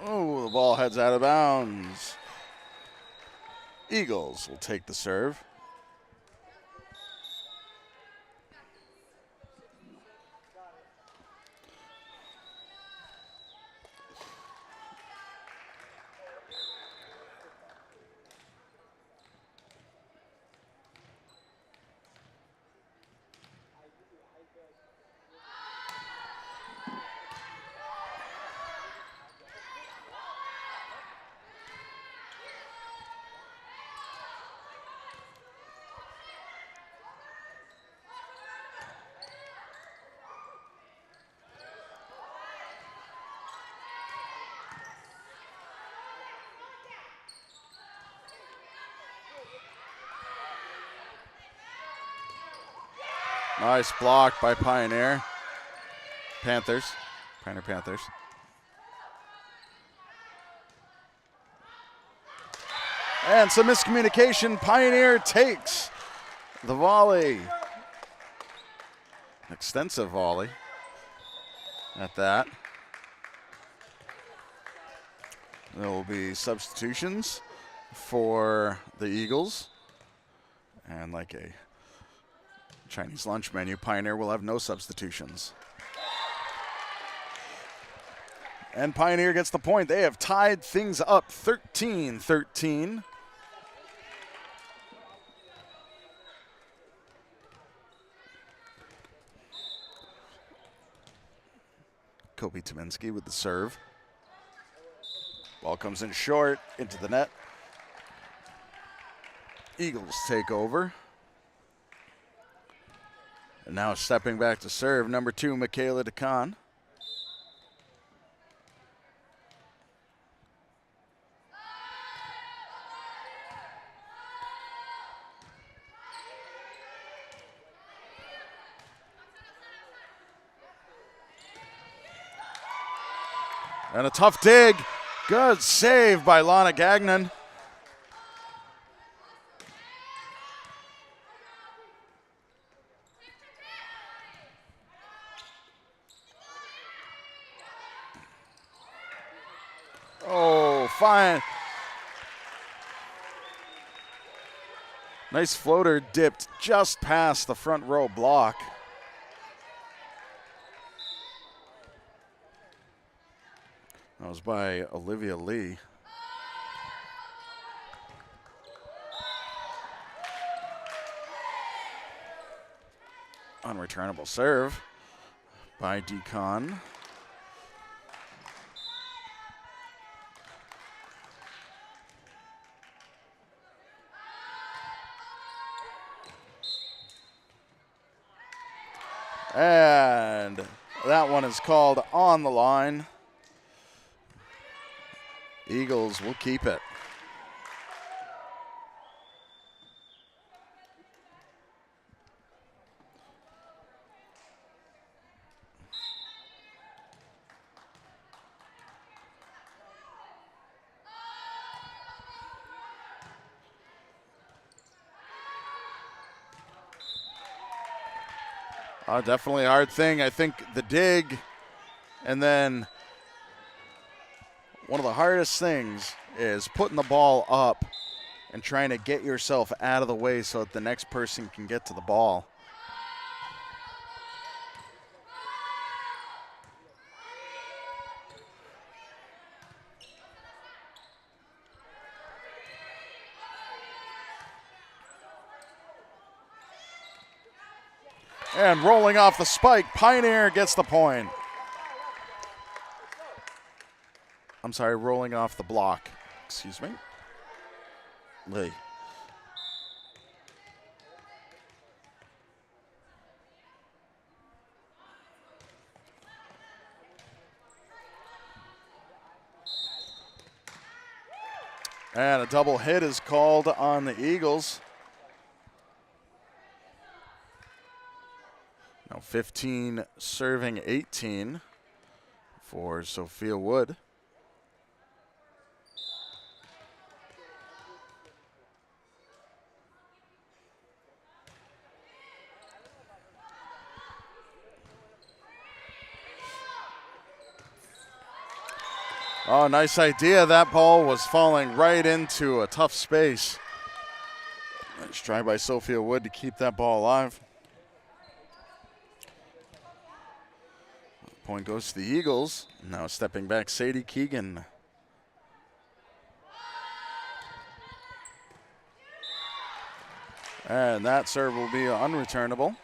Oh, the ball heads out of bounds. Eagles will take the serve. Nice block by Pioneer. Pioneer Panthers. And some miscommunication. Pioneer takes the volley. An extensive volley at that. There will be substitutions for the Eagles. And like a Chinese lunch menu, Pioneer will have no substitutions. And Pioneer gets the point. They have tied things up 13-13. Kobe Tominski with the serve. Ball comes in short into the net. Eagles take over. And now stepping back to serve, number 2, Michaela DeCon. And a tough dig. Good save by Lana Gagnon. Oh, fine. Nice floater dipped just past the front row block. That was by Olivia Lee. Unreturnable serve by DeCon. And that one is called on the line. Eagles will keep it. Definitely a hard thing. I think the dig, and then one of the hardest things is putting the ball up and trying to get yourself out of the way so that the next person can get to the ball. And rolling off the spike, Pioneer gets the point. I'm sorry, rolling off the block. Excuse me. Lee. And a double hit is called on the Eagles. Now 15 serving 18 for Sophia Wood. Oh, nice idea. That ball was falling right into a tough space. Nice try by Sophia Wood to keep that ball alive. Point goes to the Eagles. Now stepping back, Sadie Keegan. And that serve will be unreturnable.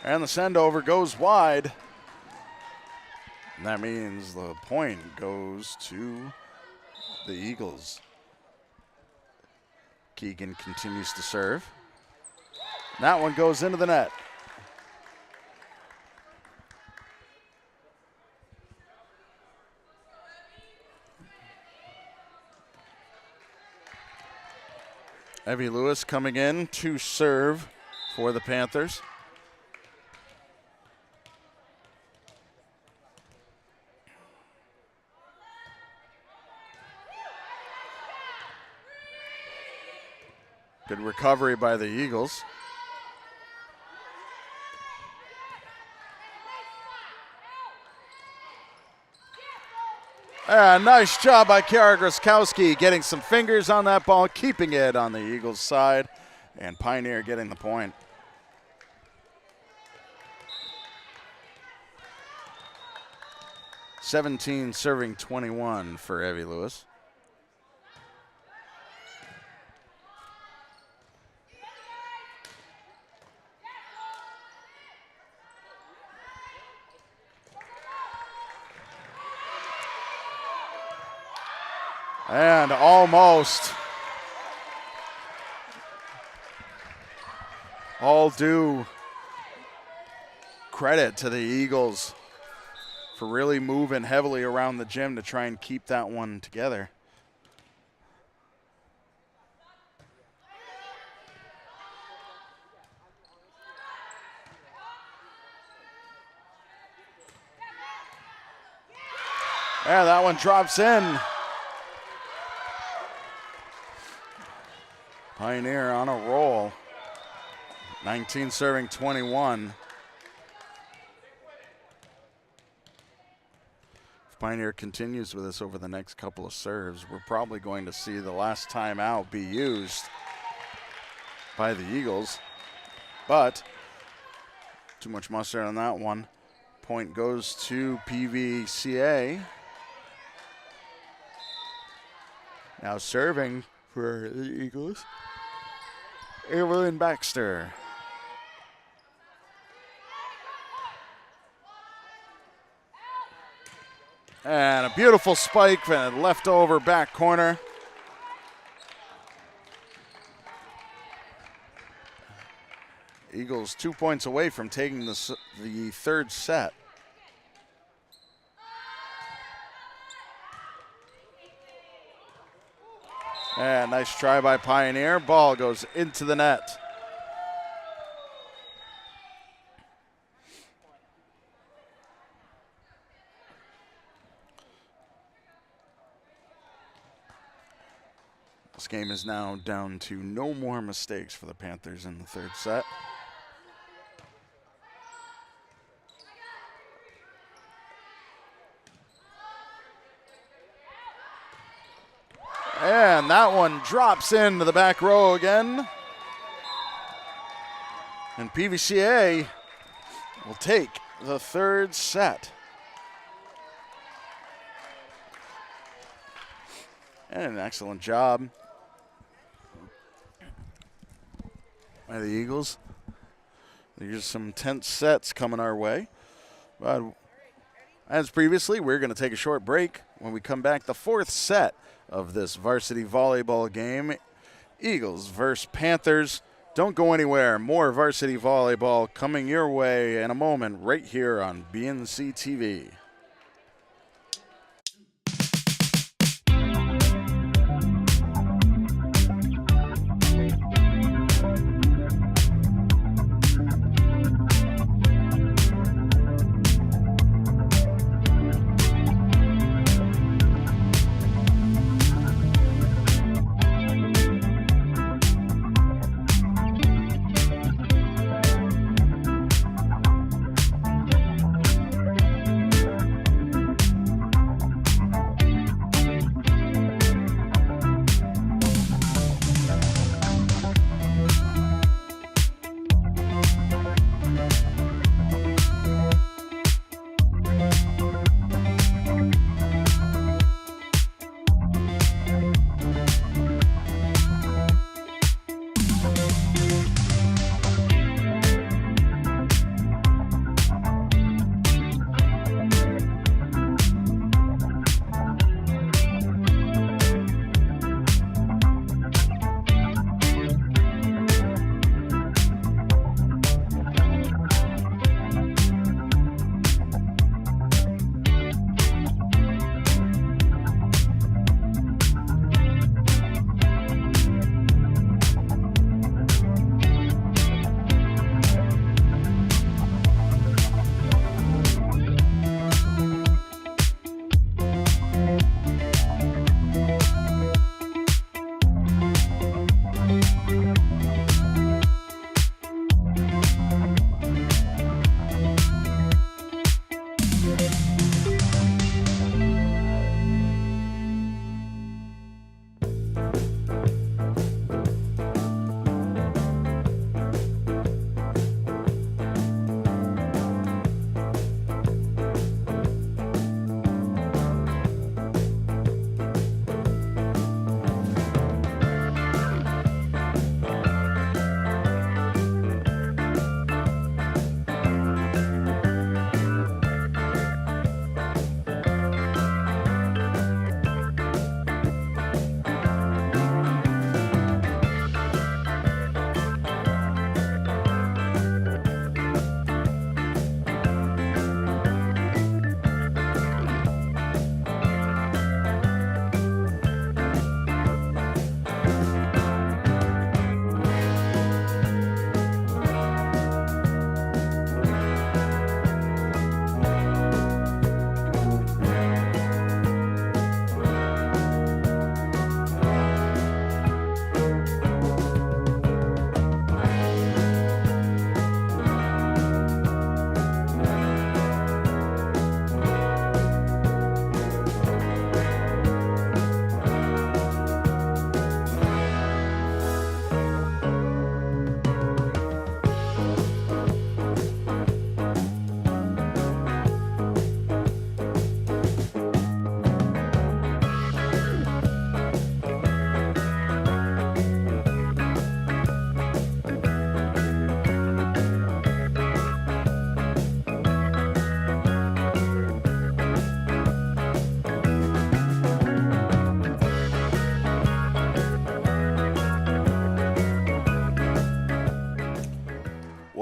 And the send over goes wide. And that means the point goes to the Eagles. Keegan continues to serve. And that one goes into the net. Evie Lewis coming in to serve for the Panthers. Good recovery by the Eagles. Nice job by Kiara Groskowski getting some fingers on that ball, keeping it on the Eagles' side, and Pioneer getting the point. (17 serving 21 for Evie Lewis. And almost all due credit to the Eagles for really moving heavily around the gym to try and keep that one together. Yeah, that one drops in. Pioneer on a roll. 19 serving 21. If Pioneer continues with this over the next couple of serves, we're probably going to see the last timeout be used by the Eagles. But too much mustard on that one. Point goes to PVCA. Now serving for the Eagles, Evelyn Baxter. And a beautiful spike and left over back corner. Eagles 2 points away from taking the third set. And nice try by Pioneer. Ball goes into the net. This game is now down to no more mistakes for the Panthers in the third set. And that one drops into the back row again. And PVCA will take the third set. And an excellent job by the Eagles. There's some tense sets coming our way. But as previously, we're going to take a short break. When we come back, the fourth set of this varsity volleyball game, Eagles versus Panthers. Don't go anywhere. More varsity volleyball coming your way in a moment right here on BNC TV.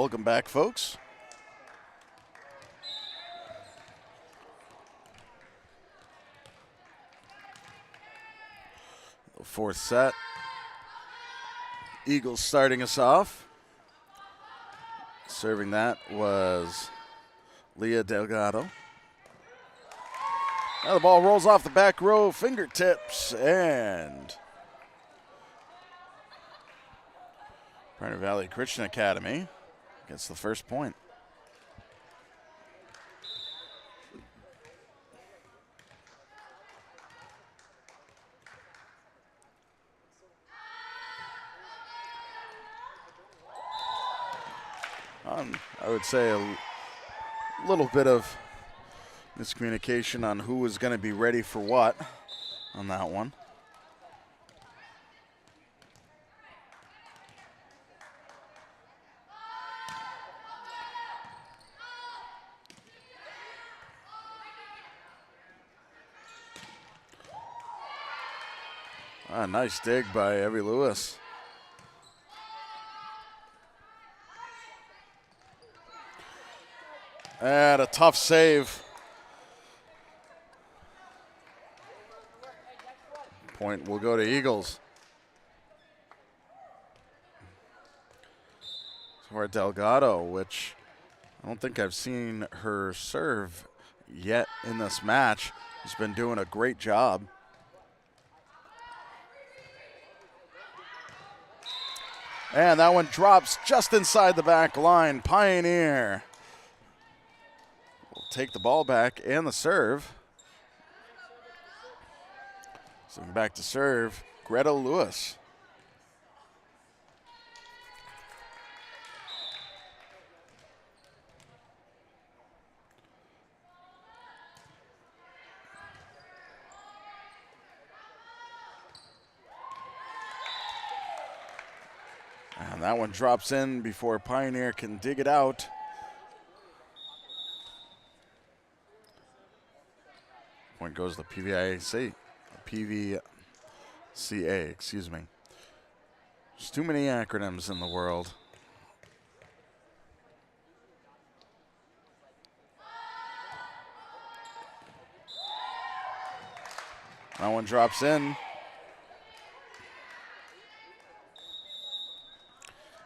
Welcome back, folks. The fourth set. Eagles starting us off. Serving that was Leah Delgado. Now the ball rolls off the back row, fingertips, and Pioneer Valley Christian Academy gets the first point. I would say a little bit of miscommunication on who was going to be ready for what on that one. Nice dig by Evie Lewis. And a tough save. Point will go to Eagles. For Delgado, which I don't think I've seen her serve yet in this match. She's been doing a great job. And that one drops just inside the back line. Pioneer will take the ball back and the serve. So back to serve, Greta Lewis. And that one drops in before Pioneer can dig it out. Point goes to PVCA. PVCA, excuse me. There's too many acronyms in the world. That one drops in.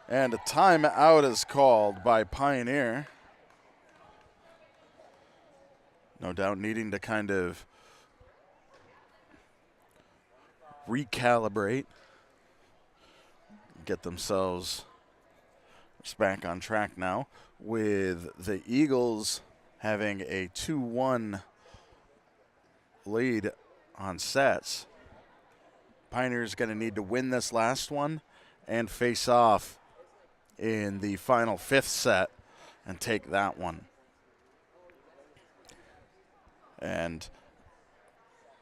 And a timeout is called by Pioneer. No doubt needing to kind of recalibrate, get themselves back on track now, with the Eagles having a 2-1 lead on sets. Pioneer's going to need to win this last one and face off in the final fifth set and take that one. And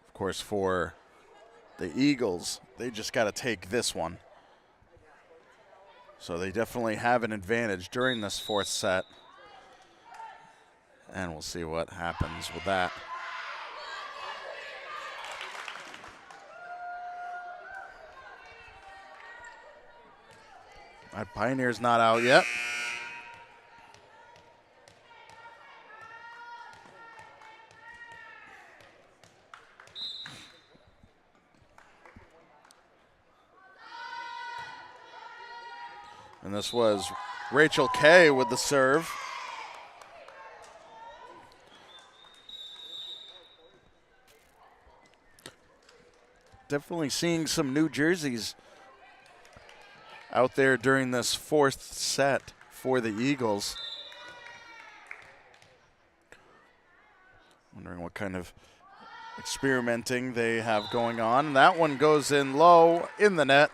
of course, for the Eagles, they just got to take this one. So they definitely have an advantage during this fourth set. And we'll see what happens with that. That Pioneer's not out yet. And this was Rachel Kay with the serve. Definitely seeing some new jerseys out there during this fourth set for the Eagles. Wondering what kind of experimenting they have going on. And that one goes in low in the net.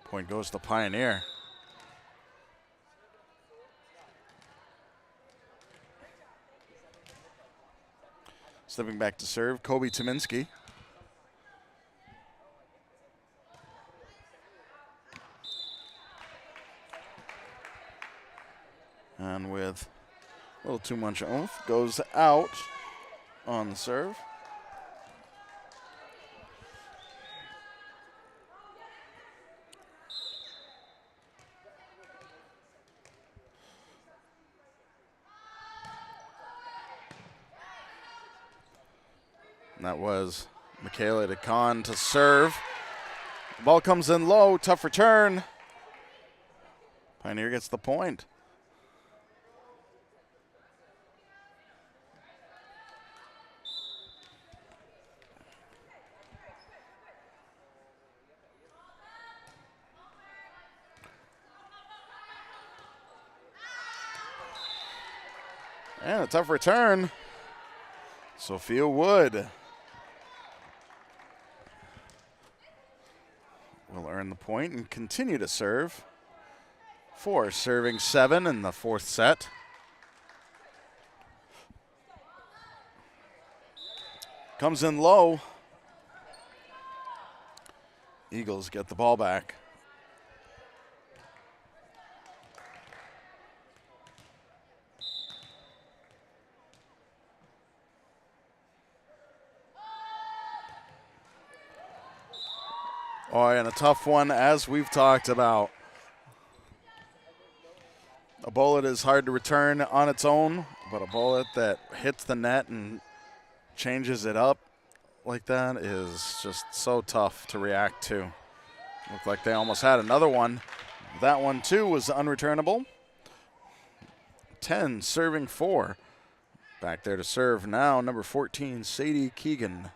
Point goes to Pioneer. Stepping back to serve, Kobe Tominski. And with a little too much oomph, goes out on the serve. And that was Michaela DeCon to serve. The ball comes in low, tough return. Pioneer gets the point. And a tough return. Sophia Wood will earn the point and continue to serve. 4 serving 7 in the 4th set. Comes in low. Eagles get the ball back. Oh, and a tough one, as we've talked about. A bullet is hard to return on its own, but a bullet that hits the net and changes it up like that is just so tough to react to. Looked like they almost had another one. That one, too, was unreturnable. 10 serving 4. Back there to serve now, number 14, Sadie Keegan.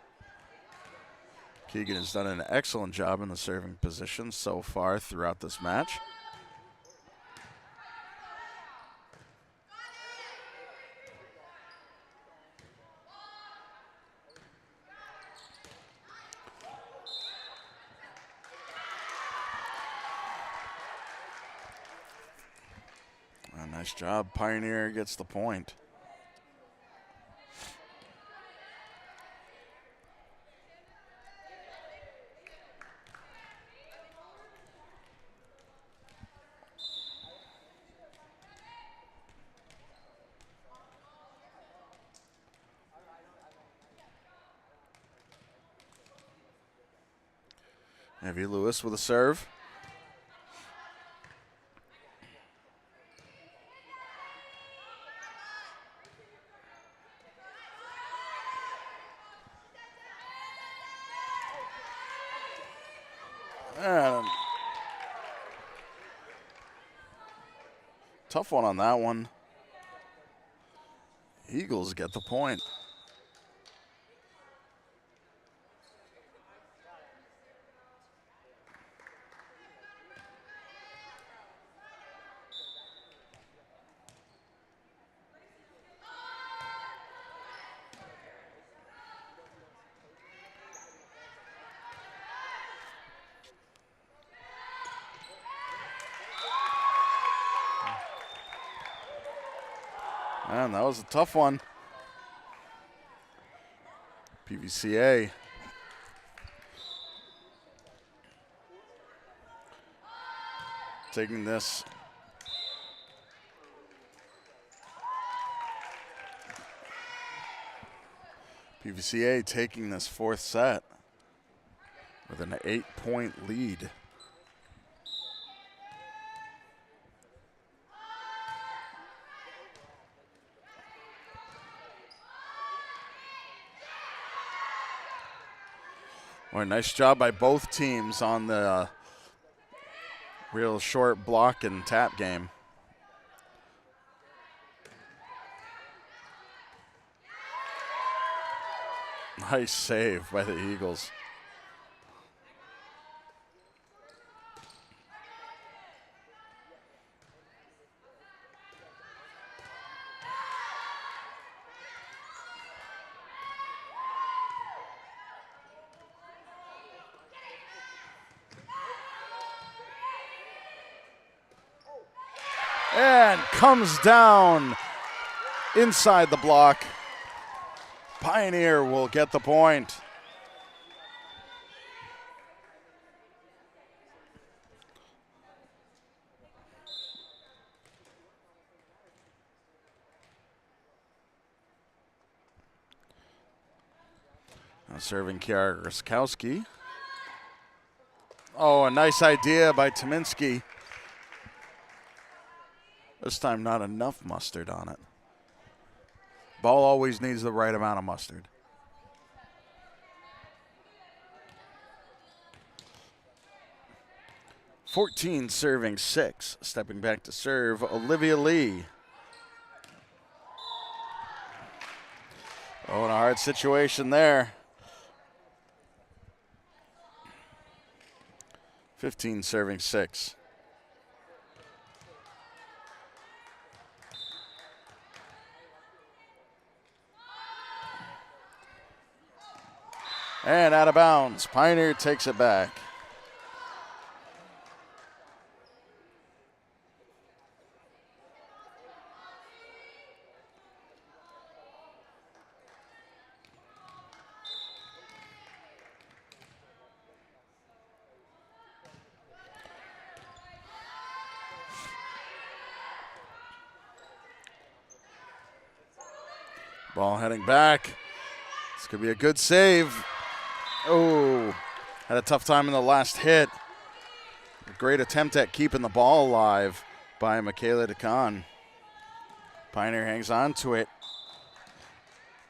Keegan has done an excellent job in the serving position so far throughout this match. A nice job. Pioneer gets the point. Evie Lewis with a serve. And tough one on that one. Eagles get the point. Man, that was a tough one. PVCA. Taking this. PVCA taking this 4th set with an 8-point lead. Well, nice job by both teams on the real short block and tap game. Nice save by the Eagles. And comes down inside the block. Pioneer will get the point. Now serving Kiara Ruskowski. Oh, a nice idea by Tominski. This time not enough mustard on it. Ball always needs the right amount of mustard. 14 serving 6. Stepping back to serve, Olivia Lee. Oh, in a hard situation there. 15 serving 6. And out of bounds. Pioneer takes it back. Ball heading back. This could be a good save. Oh, had a tough time in the last hit. A great attempt at keeping the ball alive by Michaela DeCon. Pioneer hangs on to it.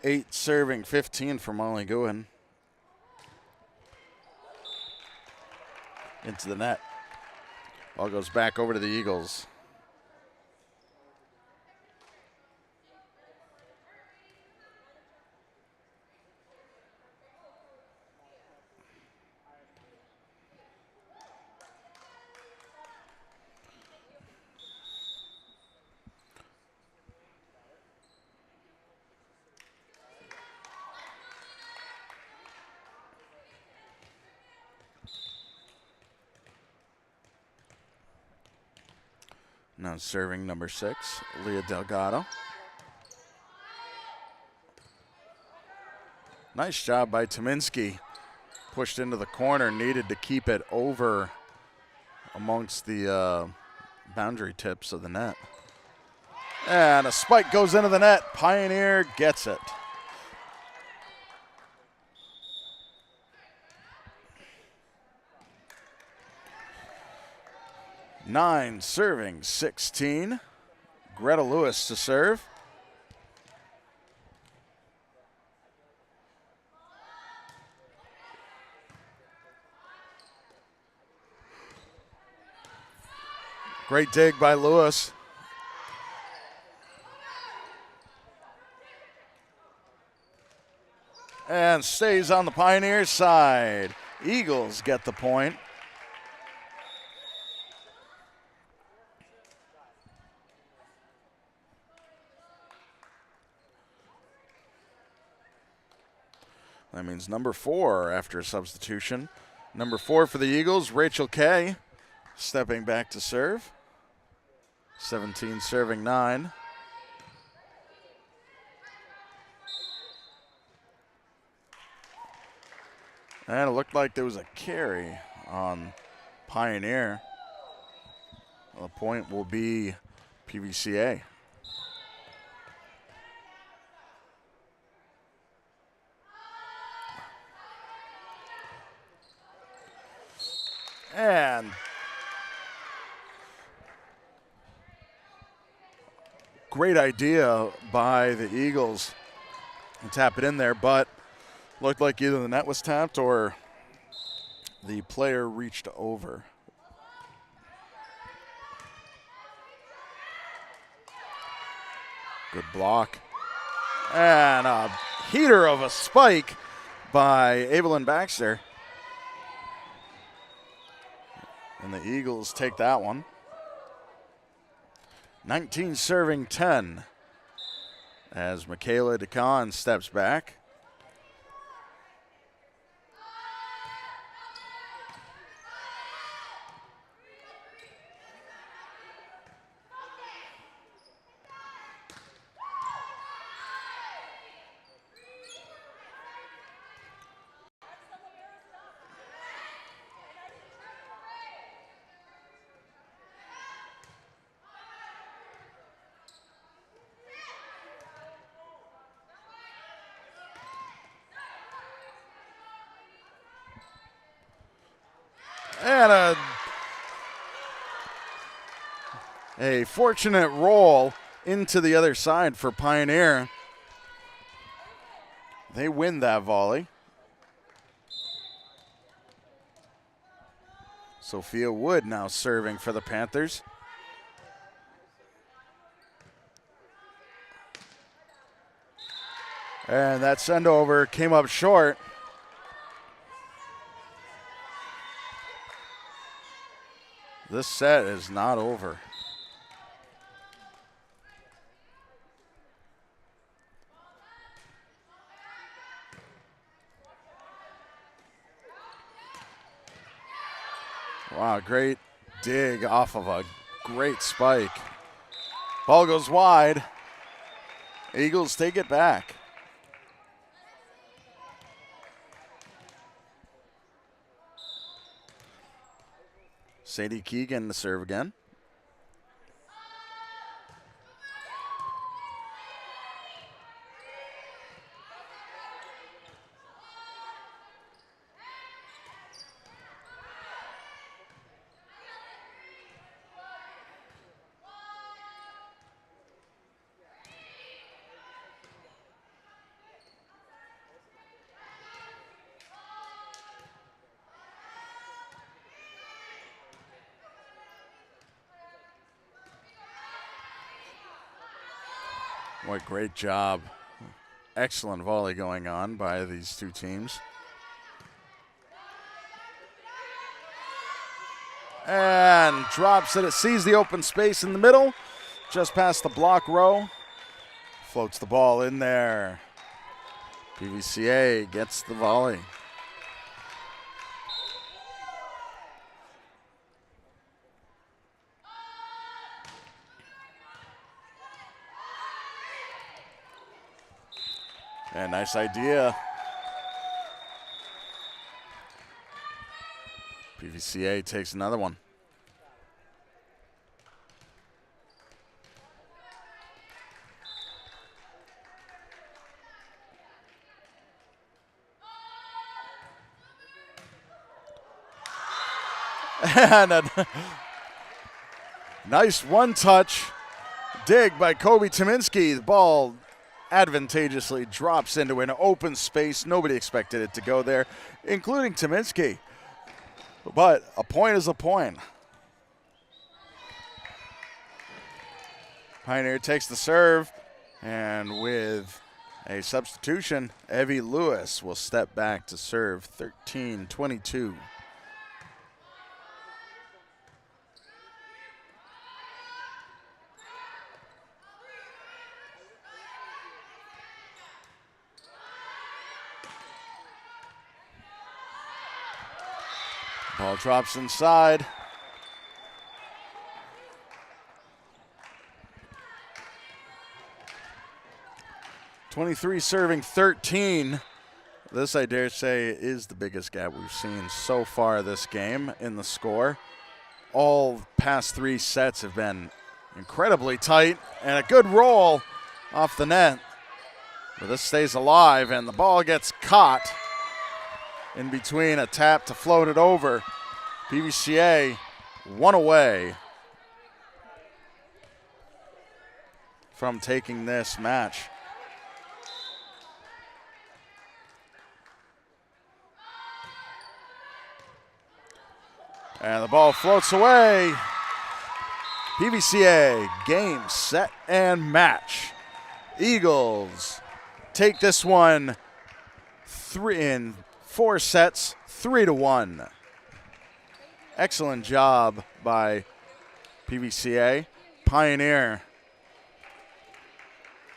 8 serving 15 for Molly Guin. Into the net. Ball goes back over to the Eagles. Now serving number 6, Leah Delgado. Nice job by Tominski. Pushed into the corner, needed to keep it over amongst the boundary tips of the net. And a spike goes into the net. Pioneer gets it. Nine serving 16. Greta Lewis to serve. Great dig by Lewis. And stays on the Pioneer side. Eagles get the point. That means number 4 after a substitution. Number 4 for the Eagles, Rachel Kay, stepping back to serve. 17 serving 9. And it looked like there was a carry on Pioneer. The point will be PVCA. And great idea by the Eagles to tap it in there, but looked like either the net was tapped or the player reached over. Good block. And a heater of a spike by Evelyn Baxter. And the Eagles take that one. 19 serving 10 as Michaela DeCon steps back. And a fortunate roll into the other side for Pioneer. They win that volley. Sophia Wood now serving for the Panthers. And that send over came up short. This set is not over. Wow, great dig off of a great spike. Ball goes wide. Eagles take it back. Sadie Keegan to serve again. What great job. Excellent volley going on by these two teams. And drops it. It sees the open space in the middle, just past the block row. Floats the ball in there. PVCA gets the volley. And nice idea. PVCA takes another one. And a nice one-touch dig by Kobe Tominski. The ball advantageously drops into an open space. Nobody expected it to go there, including Tominski. But a point is a point. Pioneer takes the serve, and with a substitution, Evie Lewis will step back to serve 13-22. Ball drops inside. (23) serving 13. This, I dare say, is the biggest gap we've seen so far this game in the score. All past three sets have been incredibly tight, and a good roll off the net. But this stays alive, and the ball gets caught in between a tap to float it over. PVCA one away from taking this match. And the ball floats away. PVCA, game, set, and match. Eagles take this one 4 sets, 3-1. Excellent job by PVCA. Pioneer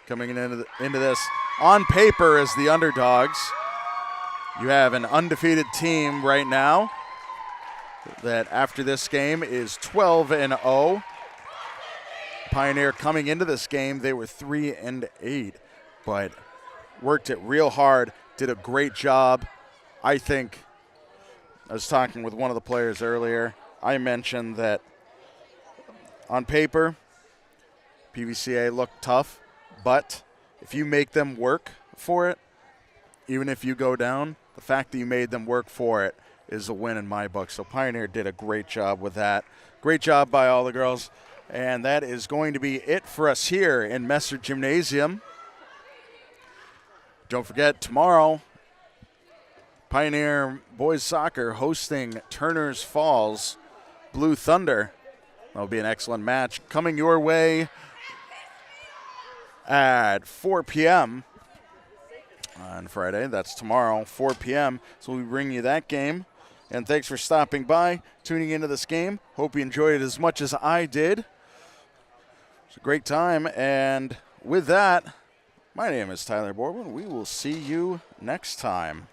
coming into this on paper as the underdogs. You have an undefeated team right now that after this game is 12-0. Pioneer coming into this game, they were 3-8, but worked it real hard, did a great job. I think, I was talking with one of the players earlier, I mentioned that on paper, PVCA looked tough, but if you make them work for it, even if you go down, the fact that you made them work for it is a win in my book. So Pioneer did a great job with that. Great job by all the girls. And that is going to be it for us here in Messer Gymnasium. Don't forget, tomorrow, Pioneer Boys Soccer hosting Turner's Falls Blue Thunder. That'll be an excellent match coming your way at 4 p.m. on Friday. That's tomorrow, 4 p.m. So we'll bring you that game. And thanks for stopping by, tuning into this game. Hope you enjoyed it as much as I did. It's a great time. And with that, my name is Tyler Boardman. We will see you next time.